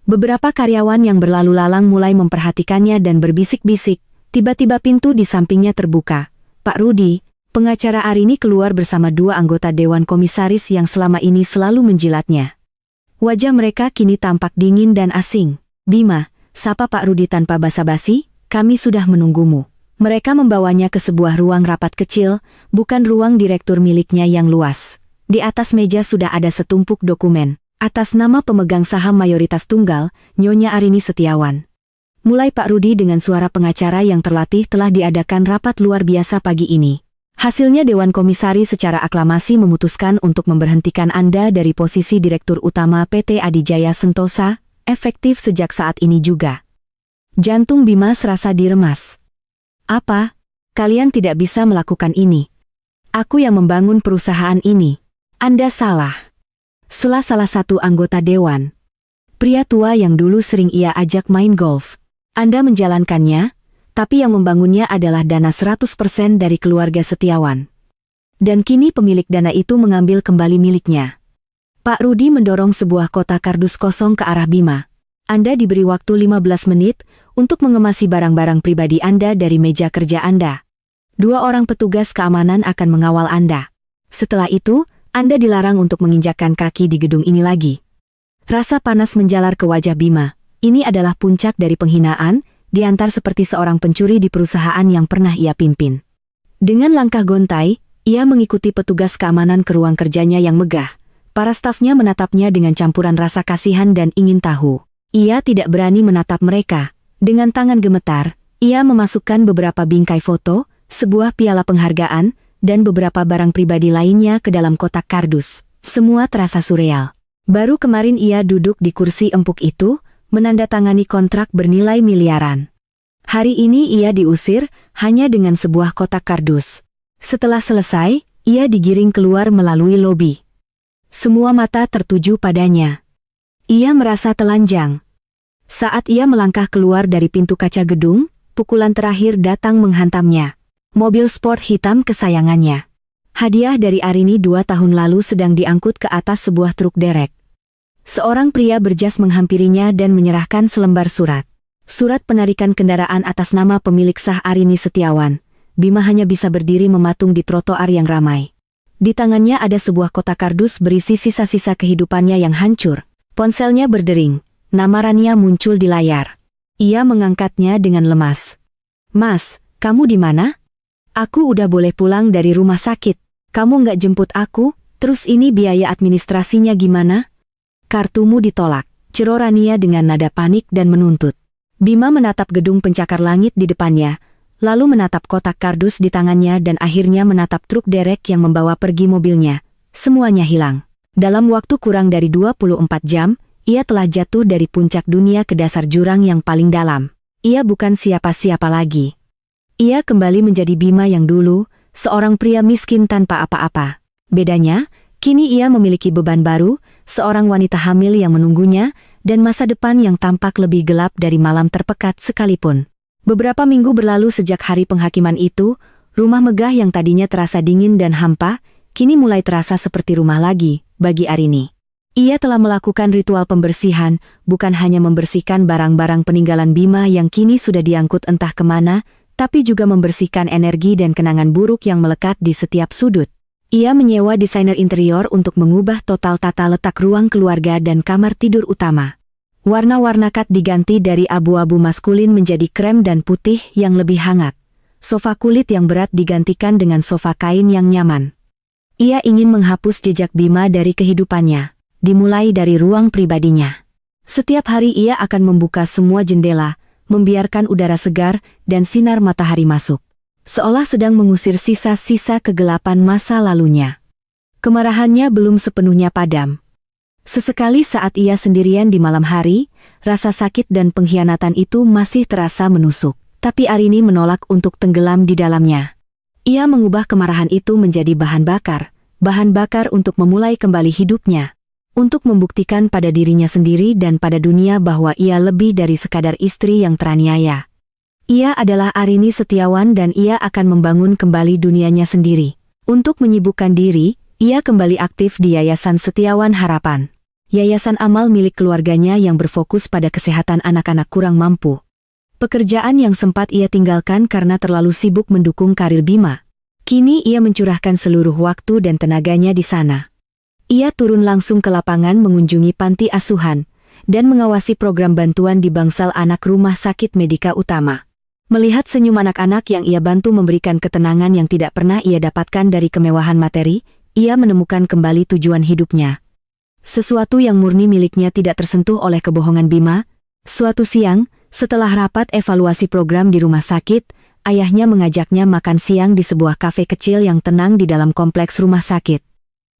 Beberapa karyawan yang berlalu lalang mulai memperhatikannya dan berbisik-bisik, tiba-tiba pintu di sampingnya terbuka. Pak Rudi, pengacara Arini keluar bersama dua anggota Dewan Komisaris yang selama ini selalu menjilatnya. Wajah mereka kini tampak dingin dan asing. Bima, sapa Pak Rudi tanpa basa-basi, kami sudah menunggumu. Mereka membawanya ke sebuah ruang rapat kecil, bukan ruang direktur miliknya yang luas. Di atas meja sudah ada setumpuk dokumen, atas nama pemegang saham mayoritas tunggal, Nyonya Arini Setiawan. Mulai Pak Rudi dengan suara pengacara yang terlatih telah diadakan rapat luar biasa pagi ini. Hasilnya Dewan Komisaris secara aklamasi memutuskan untuk memberhentikan Anda dari posisi Direktur Utama PT Adijaya Sentosa, efektif sejak saat ini juga. Jantung Bima serasa diremas. Apa? Kalian tidak bisa melakukan ini. Aku yang membangun perusahaan ini. Anda salah. Sela salah satu anggota Dewan. Pria tua yang dulu sering ia ajak main golf. Anda menjalankannya, tapi yang membangunnya adalah dana 100% dari keluarga Setiawan. Dan kini pemilik dana itu mengambil kembali miliknya. Pak Rudi mendorong sebuah kotak kardus kosong ke arah Bima. Anda diberi waktu 15 menit untuk mengemasi barang-barang pribadi Anda dari meja kerja Anda. 2 orang petugas keamanan akan mengawal Anda. Setelah itu, Anda dilarang untuk menginjakkan kaki di gedung ini lagi. Rasa panas menjalar ke wajah Bima. Ini adalah puncak dari penghinaan, diantar seperti seorang pencuri di perusahaan yang pernah ia pimpin. Dengan langkah gontai, ia mengikuti petugas keamanan ke ruang kerjanya yang megah. Para stafnya menatapnya dengan campuran rasa kasihan dan ingin tahu. Ia tidak berani menatap mereka. Dengan tangan gemetar, ia memasukkan beberapa bingkai foto, sebuah piala penghargaan, dan beberapa barang pribadi lainnya ke dalam kotak kardus. Semua terasa surreal. Baru kemarin ia duduk di kursi empuk itu, menandatangani kontrak bernilai miliaran. Hari ini ia diusir hanya dengan sebuah kotak kardus. Setelah selesai, ia digiring keluar melalui lobi. Semua mata tertuju padanya. Ia merasa telanjang. Saat ia melangkah keluar dari pintu kaca gedung, pukulan terakhir datang menghantamnya. Mobil sport hitam kesayangannya. Hadiah dari Arini 2 tahun lalu sedang diangkut ke atas sebuah truk derek. Seorang pria berjas menghampirinya dan menyerahkan selembar surat. Surat penarikan kendaraan atas nama pemilik sah Arini Setiawan. Bima hanya bisa berdiri mematung di trotoar yang ramai. Di tangannya ada sebuah kotak kardus berisi sisa-sisa kehidupannya yang hancur. Ponselnya berdering. Nama Rania muncul di layar. Ia mengangkatnya dengan lemas. Mas, kamu di mana? Aku udah boleh pulang dari rumah sakit. Kamu nggak jemput aku, terus ini biaya administrasinya gimana? Kartumu ditolak, cero Rania dengan nada panik dan menuntut. Bima menatap gedung pencakar langit di depannya, lalu menatap kotak kardus di tangannya dan akhirnya menatap truk derek yang membawa pergi mobilnya. Semuanya hilang. Dalam waktu kurang dari 24 jam, ia telah jatuh dari puncak dunia ke dasar jurang yang paling dalam. Ia bukan siapa-siapa lagi. Ia kembali menjadi Bima yang dulu, seorang pria miskin tanpa apa-apa. Bedanya, kini ia memiliki beban baru, seorang wanita hamil yang menunggunya, dan masa depan yang tampak lebih gelap dari malam terpekat sekalipun. Beberapa minggu berlalu sejak hari penghakiman itu, Rumah megah yang tadinya terasa dingin dan hampa, kini mulai terasa seperti rumah lagi bagi Arini. Ia telah melakukan ritual pembersihan, bukan hanya membersihkan barang-barang peninggalan Bima yang kini sudah diangkut entah kemana, tapi juga membersihkan energi dan kenangan buruk yang melekat di setiap sudut. Ia menyewa desainer interior untuk mengubah total tata letak ruang keluarga dan kamar tidur utama. Warna-warna kat diganti dari abu-abu maskulin menjadi krem dan putih yang lebih hangat. Sofa kulit yang berat digantikan dengan sofa kain yang nyaman. Ia ingin menghapus jejak Bima dari kehidupannya, dimulai dari ruang pribadinya. Setiap hari ia akan membuka semua jendela, membiarkan udara segar dan sinar matahari masuk. Seolah sedang mengusir sisa-sisa kegelapan masa lalunya. Kemarahannya belum sepenuhnya padam. Sesekali saat ia sendirian di malam hari, rasa sakit dan pengkhianatan itu masih terasa menusuk. Tapi Arini menolak untuk tenggelam di dalamnya. Ia mengubah kemarahan itu menjadi bahan bakar untuk memulai kembali hidupnya. Untuk membuktikan pada dirinya sendiri dan pada dunia bahwa ia lebih dari sekadar istri yang teraniaya. Ia adalah Arini Setiawan dan ia akan membangun kembali dunianya sendiri. Untuk menyibukkan diri, ia kembali aktif di Yayasan Setiawan Harapan. Yayasan amal milik keluarganya yang berfokus pada kesehatan anak-anak kurang mampu. Pekerjaan yang sempat ia tinggalkan karena terlalu sibuk mendukung karir Bima. Kini ia mencurahkan seluruh waktu dan tenaganya di sana. Ia turun langsung ke lapangan mengunjungi panti asuhan, dan mengawasi program bantuan di bangsal anak Rumah Sakit Medika Utama. Melihat senyum anak-anak yang ia bantu memberikan ketenangan yang tidak pernah ia dapatkan dari kemewahan materi, ia menemukan kembali tujuan hidupnya. Sesuatu yang murni miliknya tidak tersentuh oleh kebohongan Bima. Suatu siang, setelah rapat evaluasi program di rumah sakit, ayahnya mengajaknya makan siang di sebuah kafe kecil yang tenang di dalam kompleks rumah sakit.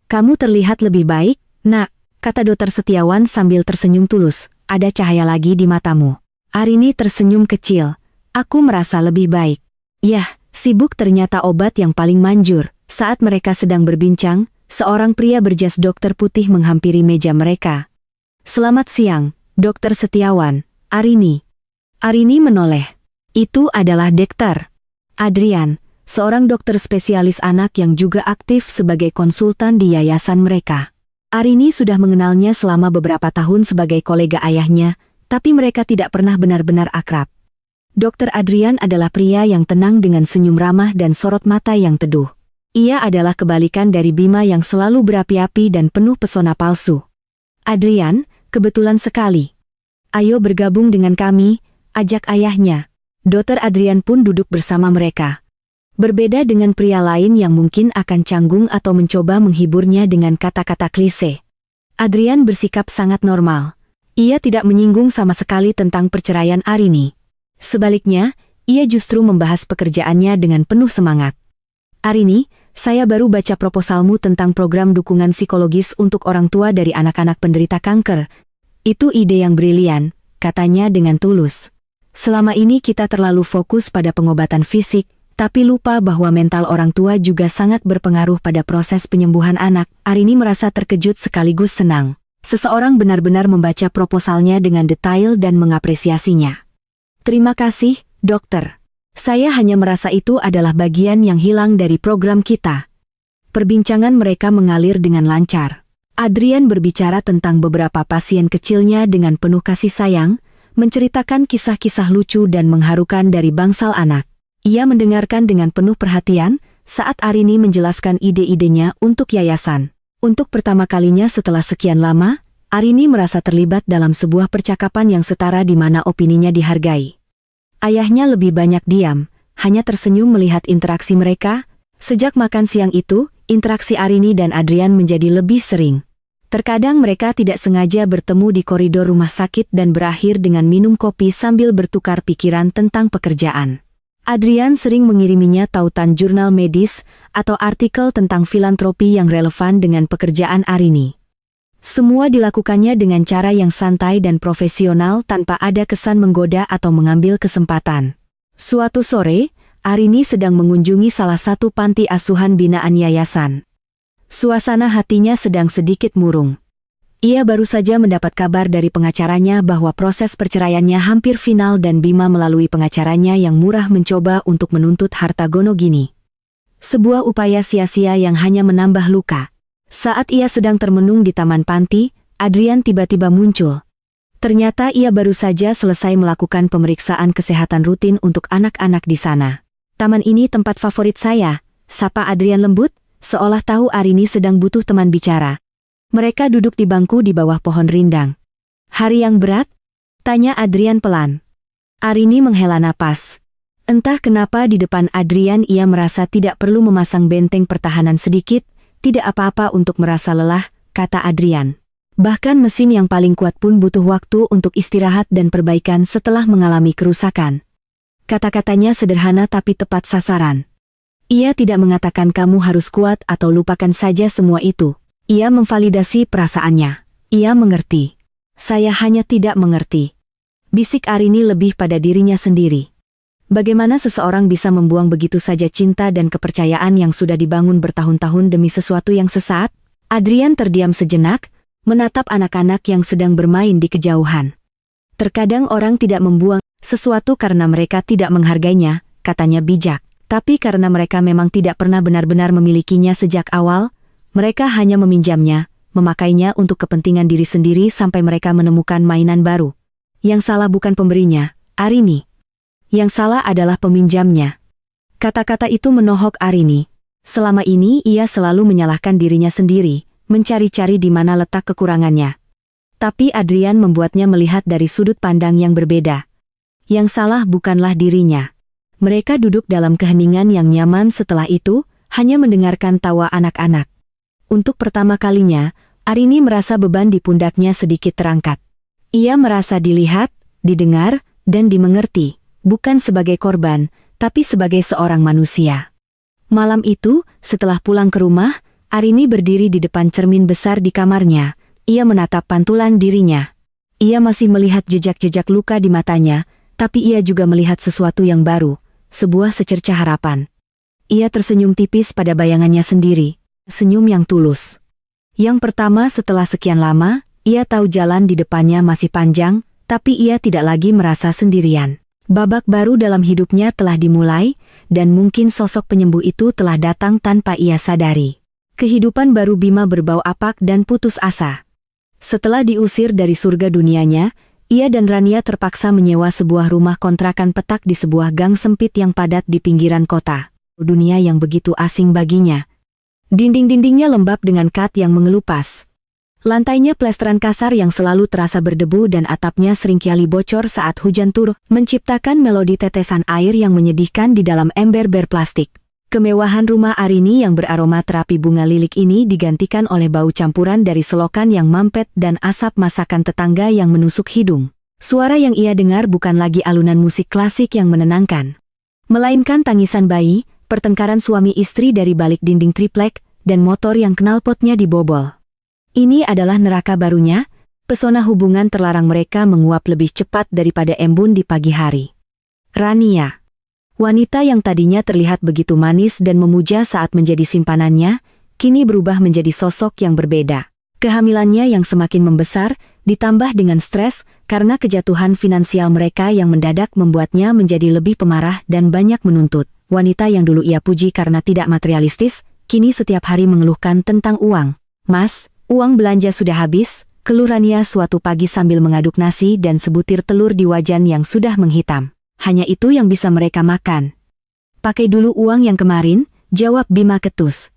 "Kamu terlihat lebih baik, Nak," kata Dokter Setiawan sambil tersenyum tulus. "Ada cahaya lagi di matamu." Arini tersenyum kecil. "Aku merasa lebih baik." Yah, sibuk ternyata obat yang paling manjur. Saat mereka sedang berbincang, seorang pria berjas dokter putih menghampiri meja mereka. "Selamat siang, Dokter Setiawan, Arini." Arini menoleh. Itu adalah Dr. Adrian, seorang dokter spesialis anak yang juga aktif sebagai konsultan di yayasan mereka. Arini sudah mengenalnya selama beberapa tahun sebagai kolega ayahnya, tapi mereka tidak pernah benar-benar akrab. Dr. Adrian adalah pria yang tenang dengan senyum ramah dan sorot mata yang teduh. Ia adalah kebalikan dari Bima yang selalu berapi-api dan penuh pesona palsu. "Adrian, kebetulan sekali. Ayo bergabung dengan kami," ajak ayahnya. Dr. Adrian pun duduk bersama mereka. Berbeda dengan pria lain yang mungkin akan canggung atau mencoba menghiburnya dengan kata-kata klise. Adrian bersikap sangat normal. Ia tidak menyinggung sama sekali tentang perceraian Arini. Sebaliknya, ia justru membahas pekerjaannya dengan penuh semangat. "Arini, saya baru baca proposalmu tentang program dukungan psikologis untuk orang tua dari anak-anak penderita kanker. Itu ide yang brilian," katanya dengan tulus. "Selama ini kita terlalu fokus pada pengobatan fisik, tapi lupa bahwa mental orang tua juga sangat berpengaruh pada proses penyembuhan anak." Arini merasa terkejut sekaligus senang. Seseorang benar-benar membaca proposalnya dengan detail dan mengapresiasinya. "Terima kasih, dokter. Saya hanya merasa itu adalah bagian yang hilang dari program kita." Perbincangan mereka mengalir dengan lancar. Adrian berbicara tentang beberapa pasien kecilnya dengan penuh kasih sayang, menceritakan kisah-kisah lucu dan mengharukan dari bangsal anak. Ia mendengarkan dengan penuh perhatian saat Arini menjelaskan ide-idenya untuk yayasan. Untuk pertama kalinya setelah sekian lama, Arini merasa terlibat dalam sebuah percakapan yang setara di mana opininya dihargai. Ayahnya lebih banyak diam, hanya tersenyum melihat interaksi mereka. Sejak makan siang itu, interaksi Arini dan Adrian menjadi lebih sering. Terkadang mereka tidak sengaja bertemu di koridor rumah sakit dan berakhir dengan minum kopi sambil bertukar pikiran tentang pekerjaan. Adrian sering mengiriminya tautan jurnal medis atau artikel tentang filantropi yang relevan dengan pekerjaan Arini. Semua dilakukannya dengan cara yang santai dan profesional tanpa ada kesan menggoda atau mengambil kesempatan. Suatu sore, Arini sedang mengunjungi salah satu panti asuhan binaan yayasan. Suasana hatinya sedang sedikit murung. Ia baru saja mendapat kabar dari pengacaranya bahwa proses perceraiannya hampir final dan Bima melalui pengacaranya yang murah mencoba untuk menuntut harta gono gini. Sebuah upaya sia-sia yang hanya menambah luka. Saat ia sedang termenung di taman panti, Adrian tiba-tiba muncul. Ternyata ia baru saja selesai melakukan pemeriksaan kesehatan rutin untuk anak-anak di sana. "Taman ini tempat favorit saya," sapa Adrian lembut, seolah tahu Arini sedang butuh teman bicara. Mereka duduk di bangku di bawah pohon rindang. "Hari yang berat?" tanya Adrian pelan. Arini menghela napas. Entah kenapa di depan Adrian ia merasa tidak perlu memasang benteng pertahanan sedikit, tidak apa-apa untuk merasa lelah, kata Adrian. Bahkan mesin yang paling kuat pun butuh waktu untuk istirahat dan perbaikan setelah mengalami kerusakan. Kata-katanya sederhana tapi tepat sasaran. Ia tidak mengatakan kamu harus kuat atau lupakan saja semua itu. Ia memvalidasi perasaannya. Ia mengerti. Saya hanya tidak mengerti. Bisik Arini lebih pada dirinya sendiri. Bagaimana seseorang bisa membuang begitu saja cinta dan kepercayaan yang sudah dibangun bertahun-tahun demi sesuatu yang sesaat? Adrian terdiam sejenak, menatap anak-anak yang sedang bermain di kejauhan. Terkadang orang tidak membuang sesuatu karena mereka tidak menghargainya, katanya bijak. Tapi karena mereka memang tidak pernah benar-benar memilikinya sejak awal, mereka hanya meminjamnya, memakainya untuk kepentingan diri sendiri sampai mereka menemukan mainan baru. Yang salah bukan pemberinya, Arini. Yang salah adalah peminjamnya. Kata-kata itu menohok Arini. Selama ini ia selalu menyalahkan dirinya sendiri, mencari-cari di mana letak kekurangannya. Tapi Adrian membuatnya melihat dari sudut pandang yang berbeda. Yang salah bukanlah dirinya. Mereka duduk dalam keheningan yang nyaman setelah itu, hanya mendengarkan tawa anak-anak. Untuk pertama kalinya, Arini merasa beban di pundaknya sedikit terangkat. Ia merasa dilihat, didengar, dan dimengerti, bukan sebagai korban, tapi sebagai seorang manusia. Malam itu, setelah pulang ke rumah, Arini berdiri di depan cermin besar di kamarnya. Ia menatap pantulan dirinya. Ia masih melihat jejak-jejak luka di matanya, tapi ia juga melihat sesuatu yang baru, sebuah secercah harapan. Ia tersenyum tipis pada bayangannya sendiri, senyum yang tulus. Yang pertama setelah sekian lama, ia tahu jalan di depannya masih panjang, tapi ia tidak lagi merasa sendirian. Babak baru dalam hidupnya telah dimulai, dan mungkin sosok penyembuh itu telah datang tanpa ia sadari. Kehidupan baru Bima berbau apak dan putus asa. Setelah diusir dari surga dunianya, ia dan Rania terpaksa menyewa sebuah rumah kontrakan petak di sebuah gang sempit yang padat di pinggiran kota. Dunia yang begitu asing baginya. Dinding-dindingnya lembab dengan kat yang mengelupas. Lantainya plesteran kasar yang selalu terasa berdebu dan atapnya seringkali bocor saat hujan turun, menciptakan melodi tetesan air yang menyedihkan di dalam ember berplastik. Kemewahan rumah Arini yang beraroma terapi bunga lilik ini digantikan oleh bau campuran dari selokan yang mampet dan asap masakan tetangga yang menusuk hidung. Suara yang ia dengar bukan lagi alunan musik klasik yang menenangkan, melainkan tangisan bayi, pertengkaran suami istri dari balik dinding triplek, dan motor yang knalpotnya dibobol. Ini adalah neraka barunya, pesona hubungan terlarang mereka menguap lebih cepat daripada embun di pagi hari. Rania. Wanita yang tadinya terlihat begitu manis dan memuja saat menjadi simpanannya, kini berubah menjadi sosok yang berbeda. Kehamilannya yang semakin membesar, ditambah dengan stres, karena kejatuhan finansial mereka yang mendadak membuatnya menjadi lebih pemarah dan banyak menuntut. Wanita yang dulu ia puji karena tidak materialistis, kini setiap hari mengeluhkan tentang uang. "Mas, uang belanja sudah habis," keluh Rania suatu pagi sambil mengaduk nasi dan sebutir telur di wajan yang sudah menghitam. "Hanya itu yang bisa mereka makan." "Pakai dulu uang yang kemarin," jawab Bima ketus.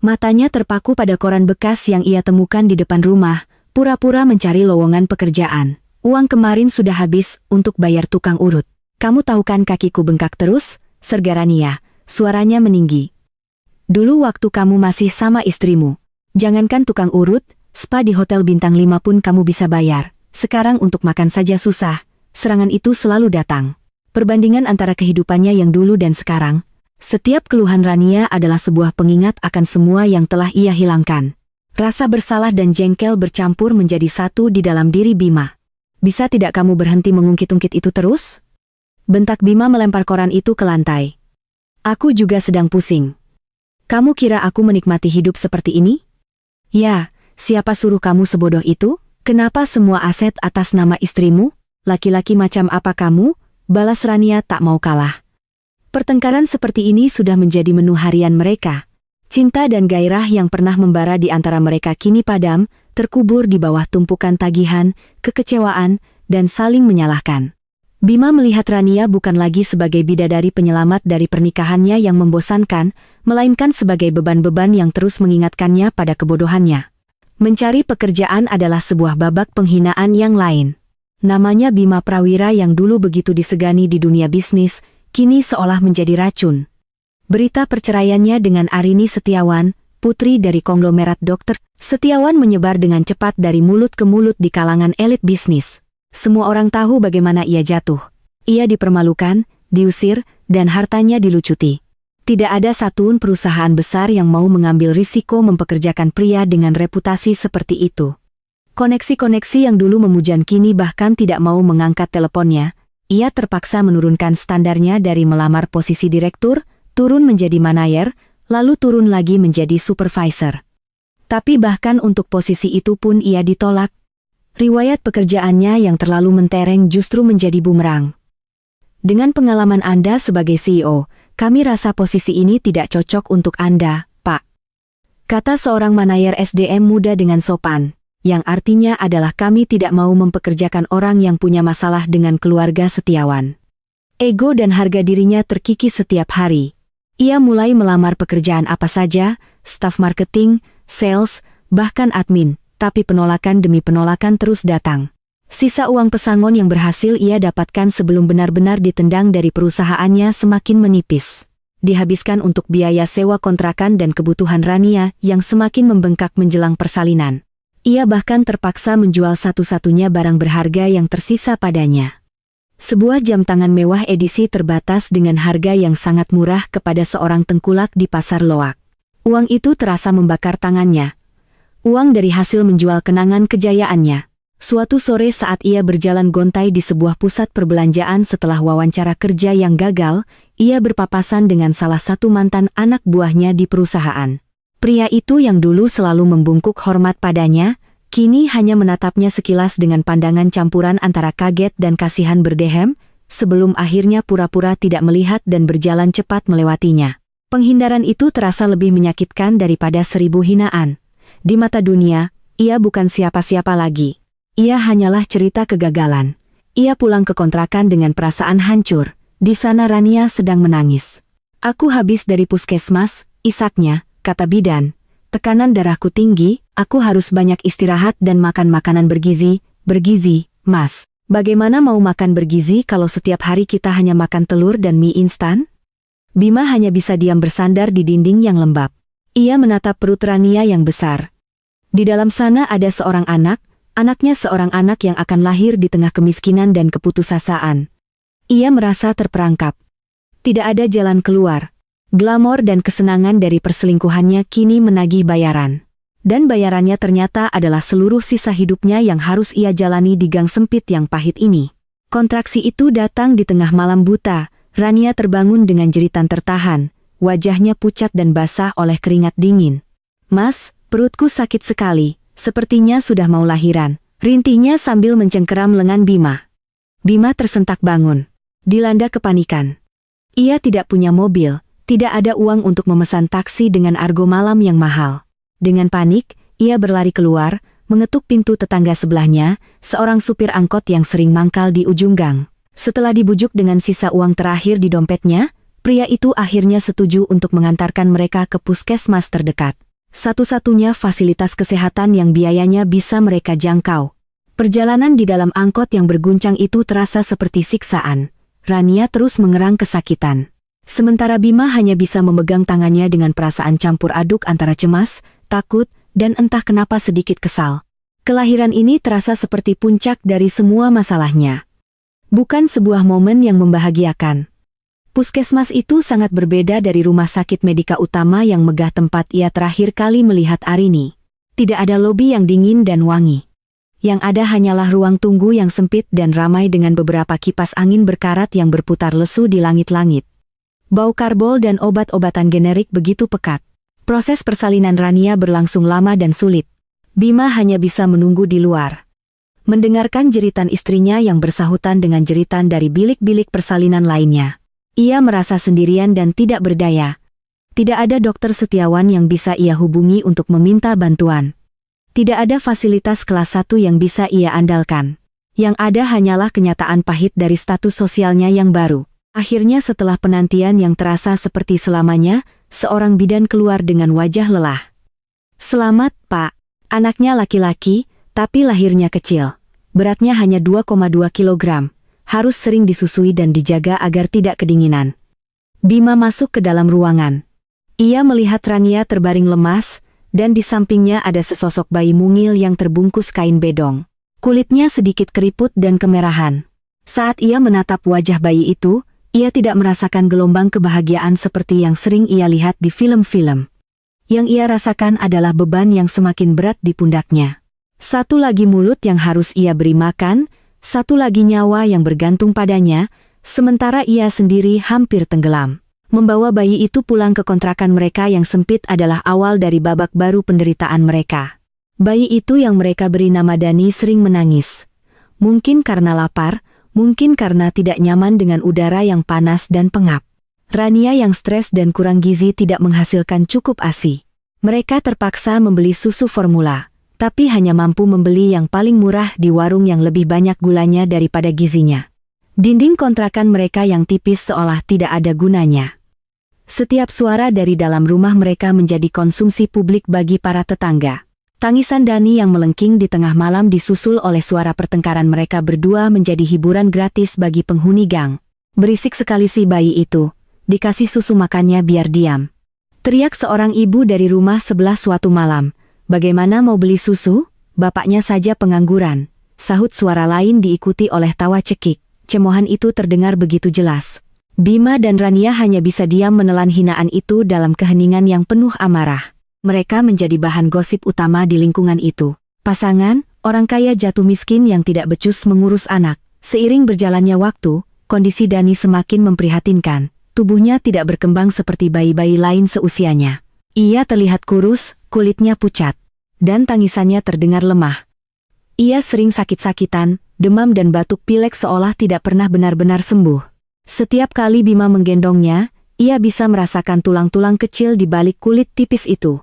Matanya terpaku pada koran bekas yang ia temukan di depan rumah, pura-pura mencari lowongan pekerjaan. "Uang kemarin sudah habis untuk bayar tukang urut." "Kamu tahu kan kakiku bengkak terus?" serga Rania, suaranya meninggi. "Dulu waktu kamu masih sama istrimu, jangankan tukang urut, spa di hotel bintang 5 pun kamu bisa bayar. Sekarang untuk makan saja susah." Serangan itu selalu datang. Perbandingan antara kehidupannya yang dulu dan sekarang, setiap keluhan Rania adalah sebuah pengingat akan semua yang telah ia hilangkan. Rasa bersalah dan jengkel bercampur menjadi satu di dalam diri Bima. "Bisa tidak kamu berhenti mengungkit-ungkit itu terus?" bentak Bima melempar koran itu ke lantai. "Aku juga sedang pusing. Kamu kira aku menikmati hidup seperti ini?" "Ya, siapa suruh kamu sebodoh itu? Kenapa semua aset atas nama istrimu? Laki-laki macam apa kamu?" balas Rania tak mau kalah. Pertengkaran seperti ini sudah menjadi menu harian mereka. Cinta dan gairah yang pernah membara di antara mereka kini padam, terkubur di bawah tumpukan tagihan, kekecewaan, dan saling menyalahkan. Bima melihat Rania bukan lagi sebagai bidadari penyelamat dari pernikahannya yang membosankan, melainkan sebagai beban-beban yang terus mengingatkannya pada kebodohannya. Mencari pekerjaan adalah sebuah babak penghinaan yang lain. Namanya Bima Prawira yang dulu begitu disegani di dunia bisnis, kini seolah menjadi racun. Berita perceraiannya dengan Arini Setiawan, putri dari konglomerat dokter Setiawan, menyebar dengan cepat dari mulut ke mulut di kalangan elit bisnis. Semua orang tahu bagaimana ia jatuh. Ia dipermalukan, diusir, dan hartanya dilucuti. Tidak ada satupun perusahaan besar yang mau mengambil risiko mempekerjakan pria dengan reputasi seperti itu. Koneksi-koneksi yang dulu memuja kini bahkan tidak mau mengangkat teleponnya. Ia terpaksa menurunkan standarnya dari melamar posisi direktur, turun menjadi manajer, lalu turun lagi menjadi supervisor. Tapi bahkan untuk posisi itu pun ia ditolak. Riwayat pekerjaannya yang terlalu mentereng justru menjadi bumerang. Dengan pengalaman Anda sebagai CEO, kami rasa posisi ini tidak cocok untuk Anda, Pak. Kata seorang manajer SDM muda dengan sopan. Yang artinya adalah kami tidak mau mempekerjakan orang yang punya masalah dengan keluarga Setiawan. Ego dan harga dirinya terkikis setiap hari. Ia mulai melamar pekerjaan apa saja, staf marketing, sales, bahkan admin, tapi penolakan demi penolakan terus datang. Sisa uang pesangon yang berhasil ia dapatkan sebelum benar-benar ditendang dari perusahaannya semakin menipis. Dihabiskan untuk biaya sewa kontrakan dan kebutuhan Rania yang semakin membengkak menjelang persalinan. Ia bahkan terpaksa menjual satu-satunya barang berharga yang tersisa padanya. Sebuah jam tangan mewah edisi terbatas dengan harga yang sangat murah kepada seorang tengkulak di pasar loak. Uang itu terasa membakar tangannya. Uang dari hasil menjual kenangan kejayaannya. Suatu sore saat ia berjalan gontai di sebuah pusat perbelanjaan setelah wawancara kerja yang gagal, ia berpapasan dengan salah satu mantan anak buahnya di perusahaan. Pria itu yang dulu selalu membungkuk hormat padanya, kini hanya menatapnya sekilas dengan pandangan campuran antara kaget dan kasihan berdehem, sebelum akhirnya pura-pura tidak melihat dan berjalan cepat melewatinya. Penghindaran itu terasa lebih menyakitkan daripada 1000 hinaan. Di mata dunia, ia bukan siapa-siapa lagi. Ia hanyalah cerita kegagalan. Ia pulang ke kontrakan dengan perasaan hancur. Di sana Rania sedang menangis. "Aku habis dari puskesmas," isaknya. Kata bidan, "Tekanan darahku tinggi, aku harus banyak istirahat dan makan makanan bergizi, Mas. Bagaimana mau makan bergizi kalau setiap hari kita hanya makan telur dan mie instan?" Bima hanya bisa diam bersandar di dinding yang lembab. Ia menatap perut Rania yang besar. Di dalam sana ada seorang anak, anaknya seorang anak yang akan lahir di tengah kemiskinan dan keputusasaan. Ia merasa terperangkap. Tidak ada jalan keluar. Glamor dan kesenangan dari perselingkuhannya kini menagih bayaran. Dan bayarannya ternyata adalah seluruh sisa hidupnya yang harus ia jalani di gang sempit yang pahit ini. Kontraksi itu datang di tengah malam buta. Rania terbangun dengan jeritan tertahan. Wajahnya pucat dan basah oleh keringat dingin. "Mas, perutku sakit sekali, sepertinya sudah mau lahiran," rintihnya sambil mencengkeram lengan Bima. Bima tersentak bangun. Dilanda kepanikan. Ia tidak punya mobil. Tidak ada uang untuk memesan taksi dengan argo malam yang mahal. Dengan panik, ia berlari keluar, mengetuk pintu tetangga sebelahnya, seorang supir angkot yang sering mangkal di ujung gang. Setelah dibujuk dengan sisa uang terakhir di dompetnya, pria itu akhirnya setuju untuk mengantarkan mereka ke puskesmas terdekat. Satu-satunya fasilitas kesehatan yang biayanya bisa mereka jangkau. Perjalanan di dalam angkot yang berguncang itu terasa seperti siksaan. Rania terus mengerang kesakitan. Sementara Bima hanya bisa memegang tangannya dengan perasaan campur aduk antara cemas, takut, dan entah kenapa sedikit kesal. Kelahiran ini terasa seperti puncak dari semua masalahnya. Bukan sebuah momen yang membahagiakan. Puskesmas itu sangat berbeda dari rumah sakit medika utama yang megah tempat ia terakhir kali melihat Arini. Tidak ada lobi yang dingin dan wangi. Yang ada hanyalah ruang tunggu yang sempit dan ramai dengan beberapa kipas angin berkarat yang berputar lesu di langit-langit. Bau karbol dan obat-obatan generik begitu pekat. Proses persalinan Rania berlangsung lama dan sulit. Bima hanya bisa menunggu di luar. Mendengarkan jeritan istrinya yang bersahutan dengan jeritan dari bilik-bilik persalinan lainnya. Ia merasa sendirian dan tidak berdaya. Tidak ada dokter setiawan yang bisa ia hubungi untuk meminta bantuan. Tidak ada fasilitas kelas 1 yang bisa ia andalkan. Yang ada hanyalah kenyataan pahit dari status sosialnya yang baru. Akhirnya setelah penantian yang terasa seperti selamanya, seorang bidan keluar dengan wajah lelah. "Selamat, Pak. Anaknya laki-laki, tapi lahirnya kecil. Beratnya hanya 2,2 kilogram. Harus sering disusui dan dijaga agar tidak kedinginan." Bima masuk ke dalam ruangan. Ia melihat Rania terbaring lemas, dan di sampingnya ada sesosok bayi mungil yang terbungkus kain bedong. Kulitnya sedikit keriput dan kemerahan. Saat ia menatap wajah bayi itu, ia tidak merasakan gelombang kebahagiaan seperti yang sering ia lihat di film-film. Yang ia rasakan adalah beban yang semakin berat di pundaknya. Satu lagi mulut yang harus ia beri makan, satu lagi nyawa yang bergantung padanya, sementara ia sendiri hampir tenggelam. Membawa bayi itu pulang ke kontrakan mereka yang sempit adalah awal dari babak baru penderitaan mereka. Bayi itu yang mereka beri nama Dani sering menangis. Mungkin karena lapar, mungkin karena tidak nyaman dengan udara yang panas dan pengap. Rania yang stres dan kurang gizi tidak menghasilkan cukup ASI. Mereka terpaksa membeli susu formula, tapi hanya mampu membeli yang paling murah di warung yang lebih banyak gulanya daripada gizinya. Dinding kontrakan mereka yang tipis seolah tidak ada gunanya. Setiap suara dari dalam rumah mereka menjadi konsumsi publik bagi para tetangga. Tangisan Dani yang melengking di tengah malam disusul oleh suara pertengkaran mereka berdua menjadi hiburan gratis bagi penghuni gang. Berisik sekali si bayi itu, dikasih susu makannya biar diam. Teriak seorang ibu dari rumah sebelah suatu malam. "Bagaimana mau beli susu? Bapaknya saja pengangguran." Sahut suara lain diikuti oleh tawa cekik. Cemohan itu terdengar begitu jelas. Bima dan Rania hanya bisa diam menelan hinaan itu dalam keheningan yang penuh amarah. Mereka menjadi bahan gosip utama di lingkungan itu. Pasangan, orang kaya jatuh miskin yang tidak becus mengurus anak. Seiring berjalannya waktu, kondisi Dani semakin memprihatinkan. Tubuhnya tidak berkembang seperti bayi-bayi lain seusianya. Ia terlihat kurus, kulitnya pucat, dan tangisannya terdengar lemah. Ia sering sakit-sakitan, demam dan batuk pilek seolah tidak pernah benar-benar sembuh. Setiap kali Bima menggendongnya, ia bisa merasakan tulang-tulang kecil di balik kulit tipis itu.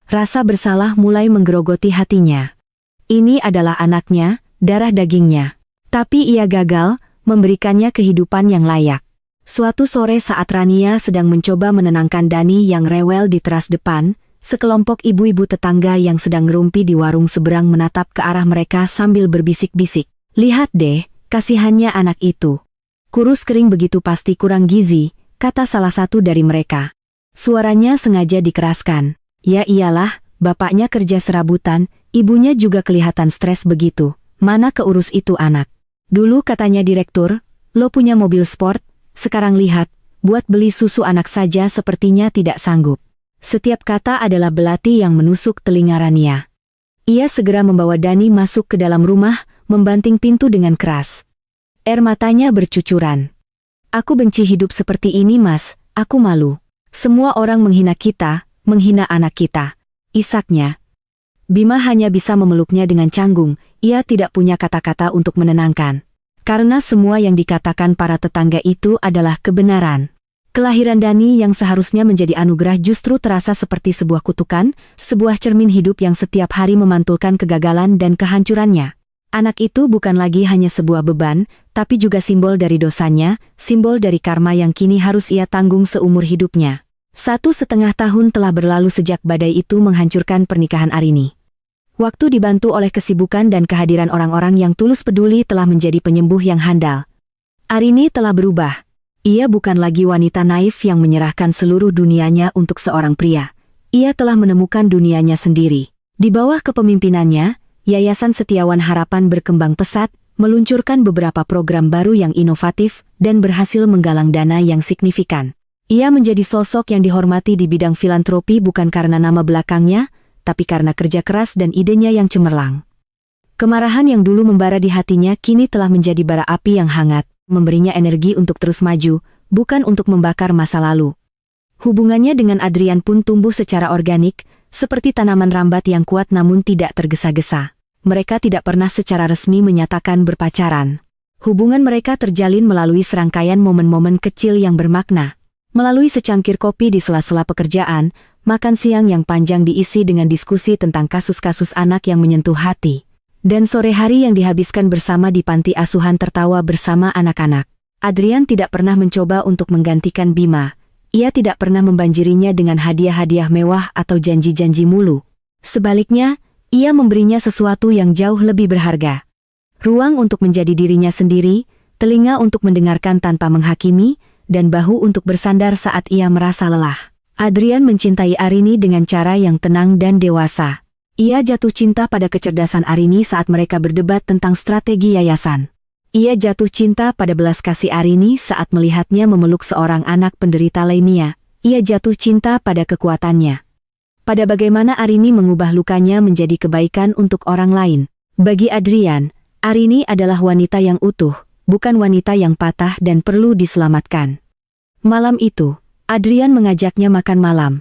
Rasa bersalah mulai menggerogoti hatinya. Ini adalah anaknya, darah dagingnya. Tapi ia gagal memberikannya kehidupan yang layak. Suatu sore saat Rania sedang mencoba menenangkan Dani yang rewel di teras depan, sekelompok ibu-ibu tetangga yang sedang ngerumpi di warung seberang menatap ke arah mereka sambil berbisik-bisik. "Lihat deh, kasihannya anak itu. Kurus kering begitu pasti kurang gizi," kata salah satu dari mereka. Suaranya sengaja dikeraskan. "Ya iyalah, bapaknya kerja serabutan, ibunya juga kelihatan stres begitu. Mana keurus itu anak. Dulu katanya direktur, lo punya mobil sport, sekarang lihat, buat beli susu anak saja sepertinya tidak sanggup." Setiap kata adalah belati yang menusuk telinga Rania. Ia segera membawa Dani masuk ke dalam rumah, membanting pintu dengan keras. Air matanya bercucuran. "Aku benci hidup seperti ini, Mas. Aku malu. Semua orang menghina kita, menghina anak kita," isaknya. Bima hanya bisa memeluknya dengan canggung. Ia tidak punya kata-kata untuk menenangkan. Karena semua yang dikatakan para tetangga itu adalah kebenaran. Kelahiran Dani yang seharusnya menjadi anugerah justru terasa seperti sebuah kutukan, sebuah cermin hidup yang setiap hari memantulkan kegagalan dan kehancurannya. Anak itu bukan lagi hanya sebuah beban, tapi juga simbol dari dosanya, simbol dari karma yang kini harus ia tanggung seumur hidupnya. 1,5 tahun telah berlalu sejak badai itu menghancurkan pernikahan Arini. Waktu dibantu oleh kesibukan dan kehadiran orang-orang yang tulus peduli telah menjadi penyembuh yang handal. Arini telah berubah. Ia bukan lagi wanita naif yang menyerahkan seluruh dunianya untuk seorang pria. Ia telah menemukan dunianya sendiri. Di bawah kepemimpinannya, Yayasan Setiawan Harapan berkembang pesat, meluncurkan beberapa program baru yang inovatif, dan berhasil menggalang dana yang signifikan. Ia menjadi sosok yang dihormati di bidang filantropi bukan karena nama belakangnya, tapi karena kerja keras dan idenya yang cemerlang. Kemarahan yang dulu membara di hatinya kini telah menjadi bara api yang hangat, memberinya energi untuk terus maju, bukan untuk membakar masa lalu. Hubungannya dengan Adrian pun tumbuh secara organik, seperti tanaman rambat yang kuat namun tidak tergesa-gesa. Mereka tidak pernah secara resmi menyatakan berpacaran. Hubungan mereka terjalin melalui serangkaian momen-momen kecil yang bermakna. Melalui secangkir kopi di sela-sela pekerjaan, makan siang yang panjang diisi dengan diskusi tentang kasus-kasus anak yang menyentuh hati. Dan sore hari yang dihabiskan bersama di panti asuhan tertawa bersama anak-anak. Adrian tidak pernah mencoba untuk menggantikan Bima. Ia tidak pernah membanjirinya dengan hadiah-hadiah mewah atau janji-janji mulu. Sebaliknya, ia memberinya sesuatu yang jauh lebih berharga. Ruang untuk menjadi dirinya sendiri, telinga untuk mendengarkan tanpa menghakimi, dan bahu untuk bersandar saat ia merasa lelah. Adrian mencintai Arini dengan cara yang tenang dan dewasa. Ia jatuh cinta pada kecerdasan Arini saat mereka berdebat tentang strategi yayasan. Ia jatuh cinta pada belas kasih Arini saat melihatnya memeluk seorang anak penderita leukemia. Ia jatuh cinta pada kekuatannya. Pada bagaimana Arini mengubah lukanya menjadi kebaikan untuk orang lain. Bagi Adrian, Arini adalah wanita yang utuh, bukan wanita yang patah dan perlu diselamatkan. Malam itu, Adrian mengajaknya makan malam.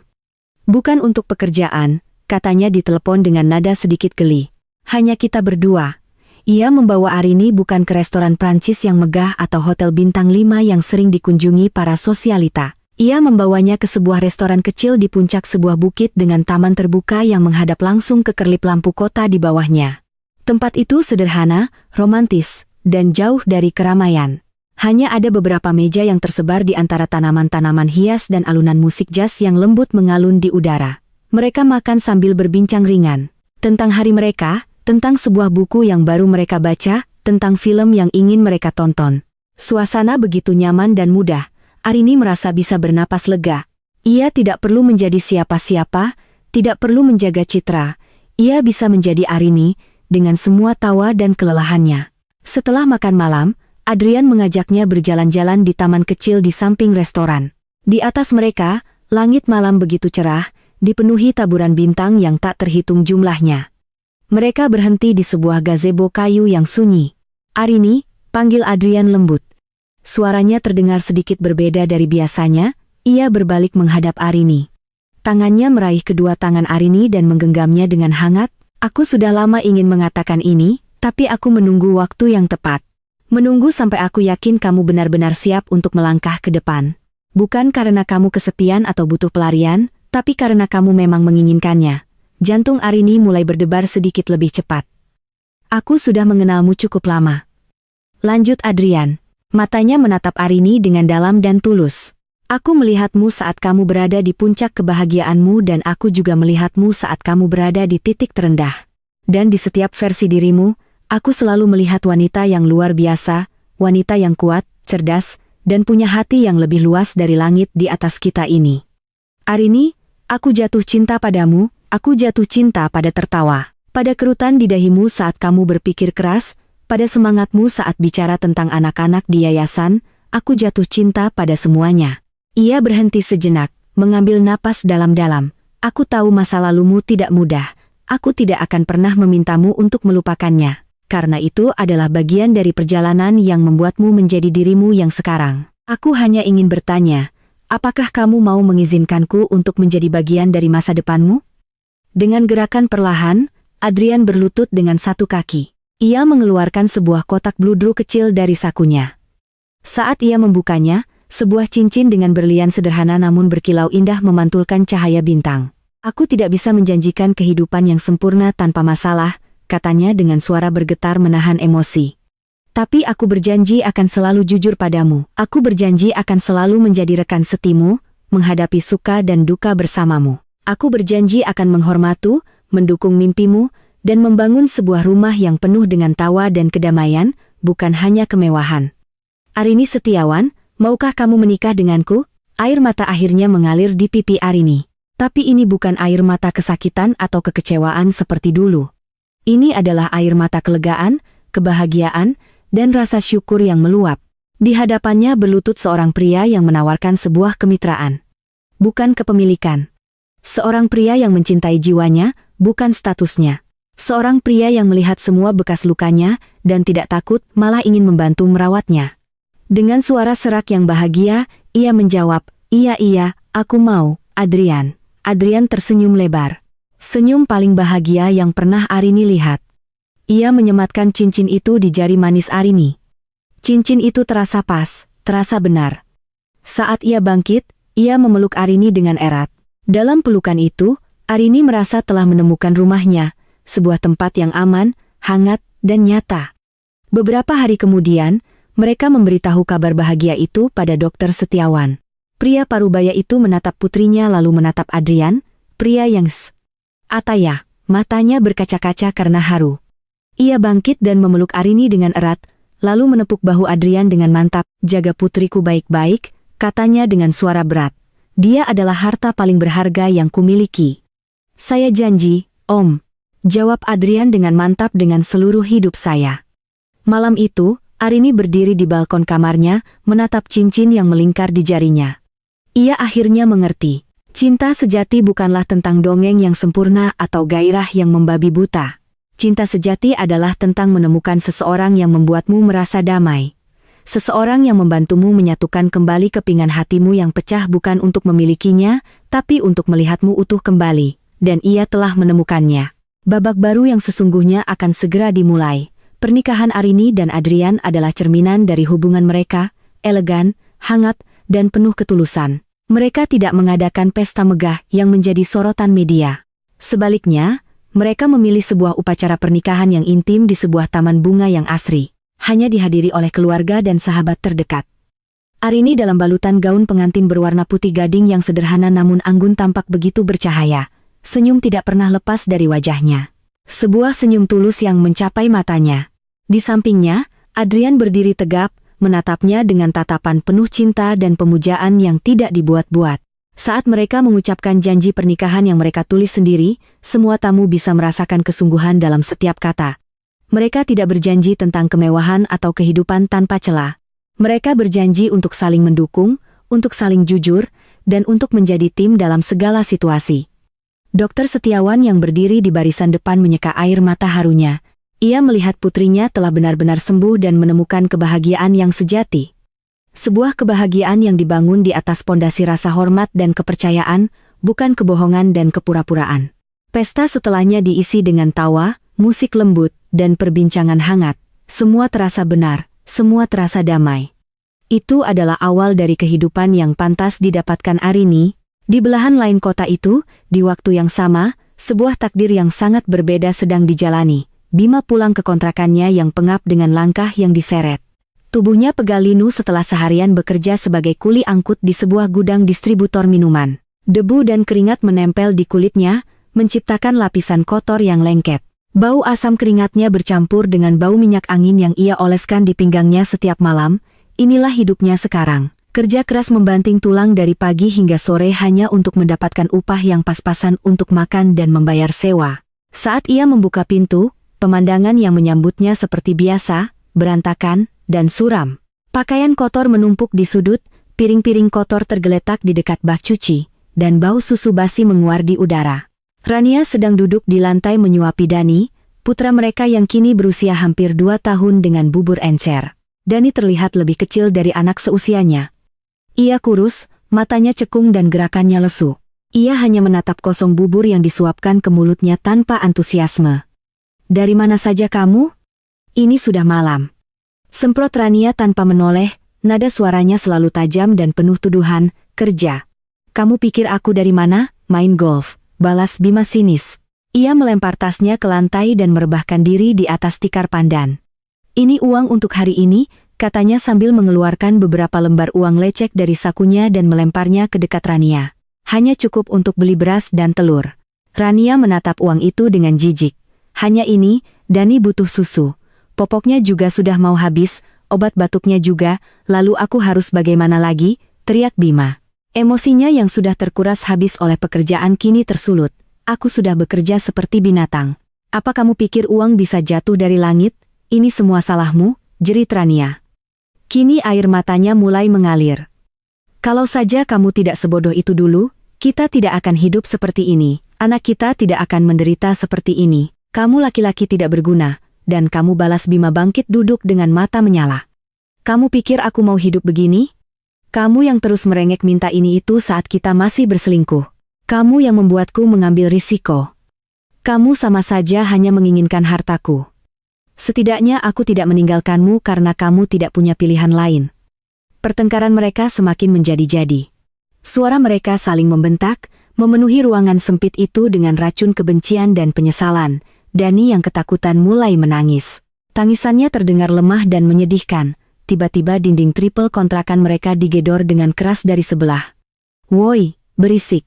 Bukan untuk pekerjaan, katanya di telepon dengan nada sedikit geli. Hanya kita berdua. Ia membawa Arini bukan ke restoran Prancis yang megah atau hotel bintang 5 yang sering dikunjungi para sosialita. Ia membawanya ke sebuah restoran kecil di puncak sebuah bukit dengan taman terbuka yang menghadap langsung ke kerlip lampu kota di bawahnya. Tempat itu sederhana, romantis, dan jauh dari keramaian. Hanya ada beberapa meja yang tersebar di antara tanaman-tanaman hias dan alunan musik jazz yang lembut mengalun di udara. Mereka makan sambil berbincang ringan. Tentang hari mereka, tentang sebuah buku yang baru mereka baca, tentang film yang ingin mereka tonton. Suasana begitu nyaman dan mudah. Arini merasa bisa bernapas lega. Ia tidak perlu menjadi siapa-siapa, tidak perlu menjaga citra. Ia bisa menjadi Arini, dengan semua tawa dan kelelahannya. Setelah makan malam, Adrian mengajaknya berjalan-jalan di taman kecil di samping restoran. Di atas mereka, langit malam begitu cerah, dipenuhi taburan bintang yang tak terhitung jumlahnya. Mereka berhenti di sebuah gazebo kayu yang sunyi. Arini, panggil Adrian lembut. Suaranya terdengar sedikit berbeda dari biasanya, ia berbalik menghadap Arini. Tangannya meraih kedua tangan Arini dan menggenggamnya dengan hangat. Aku sudah lama ingin mengatakan ini, tapi aku menunggu waktu yang tepat. Menunggu sampai aku yakin kamu benar-benar siap untuk melangkah ke depan. Bukan karena kamu kesepian atau butuh pelarian, tapi karena kamu memang menginginkannya. Jantung Arini mulai berdebar sedikit lebih cepat. Aku sudah mengenalmu cukup lama. Lanjut Adrian. Matanya menatap Arini dengan dalam dan tulus. Aku melihatmu saat kamu berada di puncak kebahagiaanmu dan aku juga melihatmu saat kamu berada di titik terendah. Dan di setiap versi dirimu, aku selalu melihat wanita yang luar biasa, wanita yang kuat, cerdas, dan punya hati yang lebih luas dari langit di atas kita ini. Arini, aku jatuh cinta padamu, aku jatuh cinta pada tertawa, pada kerutan di dahimu saat kamu berpikir keras, pada semangatmu saat bicara tentang anak-anak di yayasan, aku jatuh cinta pada semuanya. Ia berhenti sejenak, mengambil napas dalam-dalam. Aku tahu masa lalumu tidak mudah. Aku tidak akan pernah memintamu untuk melupakannya. Karena itu adalah bagian dari perjalanan yang membuatmu menjadi dirimu yang sekarang. Aku hanya ingin bertanya, apakah kamu mau mengizinkanku untuk menjadi bagian dari masa depanmu? Dengan gerakan perlahan, Adrian berlutut dengan satu kaki. Ia mengeluarkan sebuah kotak bludru kecil dari sakunya. Saat ia membukanya, sebuah cincin dengan berlian sederhana namun berkilau indah memantulkan cahaya bintang. Aku tidak bisa menjanjikan kehidupan yang sempurna tanpa masalah, katanya dengan suara bergetar menahan emosi. Tapi aku berjanji akan selalu jujur padamu. Aku berjanji akan selalu menjadi rekan setimu, menghadapi suka dan duka bersamamu. Aku berjanji akan menghormati, mendukung mimpimu, dan membangun sebuah rumah yang penuh dengan tawa dan kedamaian, bukan hanya kemewahan. Arini Setiawan, maukah kamu menikah denganku? Air mata akhirnya mengalir di pipi Arini. Tapi ini bukan air mata kesakitan atau kekecewaan seperti dulu. Ini adalah air mata kelegaan, kebahagiaan, dan rasa syukur yang meluap. Di hadapannya berlutut seorang pria yang menawarkan sebuah kemitraan. Bukan kepemilikan. Seorang pria yang mencintai jiwanya, bukan statusnya. Seorang pria yang melihat semua bekas lukanya, dan tidak takut, malah ingin membantu merawatnya. Dengan suara serak yang bahagia, ia menjawab, iya, aku mau, Adrian. Adrian tersenyum lebar. Senyum paling bahagia yang pernah Arini lihat. Ia menyematkan cincin itu di jari manis Arini. Cincin itu terasa pas, terasa benar. Saat ia bangkit, ia memeluk Arini dengan erat. Dalam pelukan itu, Arini merasa telah menemukan rumahnya, sebuah tempat yang aman, hangat, dan nyata. Beberapa hari kemudian, mereka memberitahu kabar bahagia itu pada Dokter Setiawan. Pria parubaya itu menatap putrinya lalu menatap Adrian, pria yang Ataya, matanya berkaca-kaca karena haru. Ia bangkit dan memeluk Arini dengan erat, lalu menepuk bahu Adrian dengan mantap. "Jaga putriku baik-baik," katanya dengan suara berat. "Dia adalah harta paling berharga yang kumiliki." "Saya janji, Om," jawab Adrian dengan mantap, "dengan seluruh hidup saya." Malam itu, Arini berdiri di balkon kamarnya, menatap cincin yang melingkar di jarinya. Ia akhirnya mengerti. Cinta sejati bukanlah tentang dongeng yang sempurna atau gairah yang membabi buta. Cinta sejati adalah tentang menemukan seseorang yang membuatmu merasa damai. Seseorang yang membantumu menyatukan kembali kepingan hatimu yang pecah, bukan untuk memilikinya, tapi untuk melihatmu utuh kembali. Dan ia telah menemukannya. Babak baru yang sesungguhnya akan segera dimulai. Pernikahan Arini dan Adrian adalah cerminan dari hubungan mereka, elegan, hangat, dan penuh ketulusan. Mereka tidak mengadakan pesta megah yang menjadi sorotan media. Sebaliknya, mereka memilih sebuah upacara pernikahan yang intim di sebuah taman bunga yang asri, hanya dihadiri oleh keluarga dan sahabat terdekat. Arini dalam balutan gaun pengantin berwarna putih gading yang sederhana namun anggun tampak begitu bercahaya. Senyum tidak pernah lepas dari wajahnya. Sebuah senyum tulus yang mencapai matanya. Di sampingnya, Adrian berdiri tegap, menatapnya dengan tatapan penuh cinta dan pemujaan yang tidak dibuat-buat. Saat mereka mengucapkan janji pernikahan yang mereka tulis sendiri, semua tamu bisa merasakan kesungguhan dalam setiap kata. Mereka tidak berjanji tentang kemewahan atau kehidupan tanpa celah. Mereka berjanji untuk saling mendukung, untuk saling jujur, dan untuk menjadi tim dalam segala situasi. Dokter Setiawan yang berdiri di barisan depan menyeka air mata harunya. Ia melihat putrinya telah benar-benar sembuh dan menemukan kebahagiaan yang sejati. Sebuah kebahagiaan yang dibangun di atas pondasi rasa hormat dan kepercayaan, bukan kebohongan dan kepura-puraan. Pesta setelahnya diisi dengan tawa, musik lembut, dan perbincangan hangat. Semua terasa benar, semua terasa damai. Itu adalah awal dari kehidupan yang pantas didapatkan Arini. Di belahan lain kota itu, di waktu yang sama, sebuah takdir yang sangat berbeda sedang dijalani. Bima pulang ke kontrakannya yang pengap dengan langkah yang diseret. Tubuhnya pegal linu setelah seharian bekerja sebagai kuli angkut di sebuah gudang distributor minuman. Debu dan keringat menempel di kulitnya, menciptakan lapisan kotor yang lengket. Bau asam keringatnya bercampur dengan bau minyak angin yang ia oleskan di pinggangnya setiap malam. Inilah hidupnya sekarang. Kerja keras membanting tulang dari pagi hingga sore hanya untuk mendapatkan upah yang pas-pasan untuk makan dan membayar sewa. Saat ia membuka pintu, pemandangan yang menyambutnya seperti biasa, berantakan, dan suram. Pakaian kotor menumpuk di sudut, piring-piring kotor tergeletak di dekat bak cuci, dan bau susu basi menguar di udara. Rania sedang duduk di lantai menyuapi Dani, putra mereka yang kini berusia hampir 2 tahun dengan bubur encer. Dani terlihat lebih kecil dari anak seusianya. Ia kurus, matanya cekung dan gerakannya lesu. Ia hanya menatap kosong bubur yang disuapkan ke mulutnya tanpa antusiasme. "Dari mana saja kamu? Ini sudah malam." Semprot Rania tanpa menoleh, nada suaranya selalu tajam dan penuh tuduhan. "Kerja. Kamu pikir aku dari mana? Main golf," balas Bima sinis. Ia melempar tasnya ke lantai dan merebahkan diri di atas tikar pandan. "Ini uang untuk hari ini," katanya sambil mengeluarkan beberapa lembar uang lecek dari sakunya dan melemparnya ke dekat Rania. "Hanya cukup untuk beli beras dan telur." Rania menatap uang itu dengan jijik. "Hanya ini, Dani butuh susu. Popoknya juga sudah mau habis, obat batuknya juga, lalu aku harus bagaimana lagi?" teriak Bima. Emosinya yang sudah terkuras habis oleh pekerjaan kini tersulut. "Aku sudah bekerja seperti binatang. Apa kamu pikir uang bisa jatuh dari langit? Ini semua salahmu," jerit Rania. Kini air matanya mulai mengalir. "Kalau saja kamu tidak sebodoh itu dulu, kita tidak akan hidup seperti ini. Anak kita tidak akan menderita seperti ini. Kamu laki-laki tidak berguna." Dan kamu, balas Bima bangkit duduk dengan mata menyala. "Kamu pikir aku mau hidup begini? Kamu yang terus merengek minta ini itu saat kita masih berselingkuh. Kamu yang membuatku mengambil risiko. Kamu sama saja hanya menginginkan hartaku. Setidaknya aku tidak meninggalkanmu karena kamu tidak punya pilihan lain. Pertengkaran mereka semakin menjadi-jadi. Suara mereka saling membentak, memenuhi ruangan sempit itu dengan racun kebencian dan penyesalan. Dani yang ketakutan mulai menangis. Tangisannya terdengar lemah dan menyedihkan. Tiba-tiba dinding triple kontrakan mereka digedor dengan keras dari sebelah. Woi, berisik.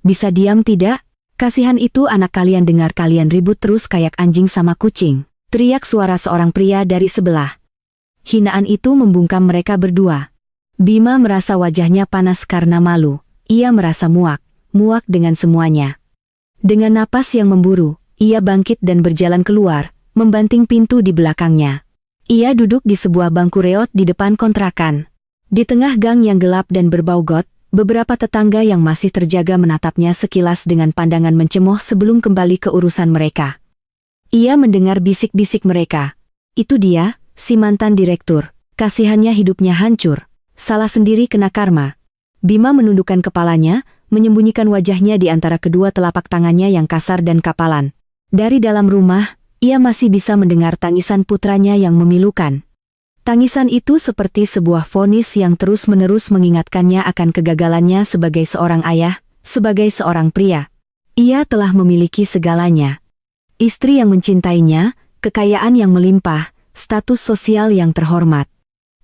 Bisa diam tidak? Kasihan itu anak kalian dengar kalian ribut terus kayak anjing sama kucing. Teriak suara seorang pria dari sebelah. Hinaan itu membungkam mereka berdua. Bima merasa wajahnya panas karena malu. Ia merasa muak dengan semuanya. Dengan napas yang memburu, ia bangkit dan berjalan keluar, membanting pintu di belakangnya. Ia duduk di sebuah bangku reot di depan kontrakan. Di tengah gang yang gelap dan berbau got, beberapa tetangga yang masih terjaga menatapnya sekilas dengan pandangan mencemooh sebelum kembali ke urusan mereka. Ia mendengar bisik-bisik mereka. Itu dia, si mantan direktur. Kasihannya hidupnya hancur. Salah sendiri kena karma. Bima menundukkan kepalanya, menyembunyikan wajahnya di antara kedua telapak tangannya yang kasar dan kapalan. Dari dalam rumah, ia masih bisa mendengar tangisan putranya yang memilukan. Tangisan itu seperti sebuah vonis yang terus-menerus mengingatkannya akan kegagalannya sebagai seorang ayah, sebagai seorang pria. Ia telah memiliki segalanya. Istri yang mencintainya, kekayaan yang melimpah, status sosial yang terhormat.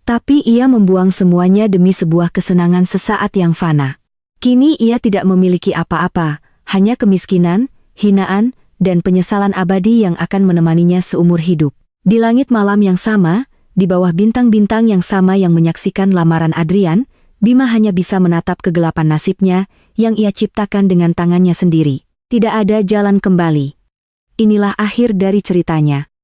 Tapi ia membuang semuanya demi sebuah kesenangan sesaat yang fana. Kini ia tidak memiliki apa-apa, hanya kemiskinan, hinaan, dan penyesalan abadi yang akan menemaninya seumur hidup. Di langit malam yang sama, di bawah bintang-bintang yang sama yang menyaksikan lamaran Adrian, Bima hanya bisa menatap kegelapan nasibnya yang ia ciptakan dengan tangannya sendiri. Tidak ada jalan kembali. Inilah akhir dari ceritanya.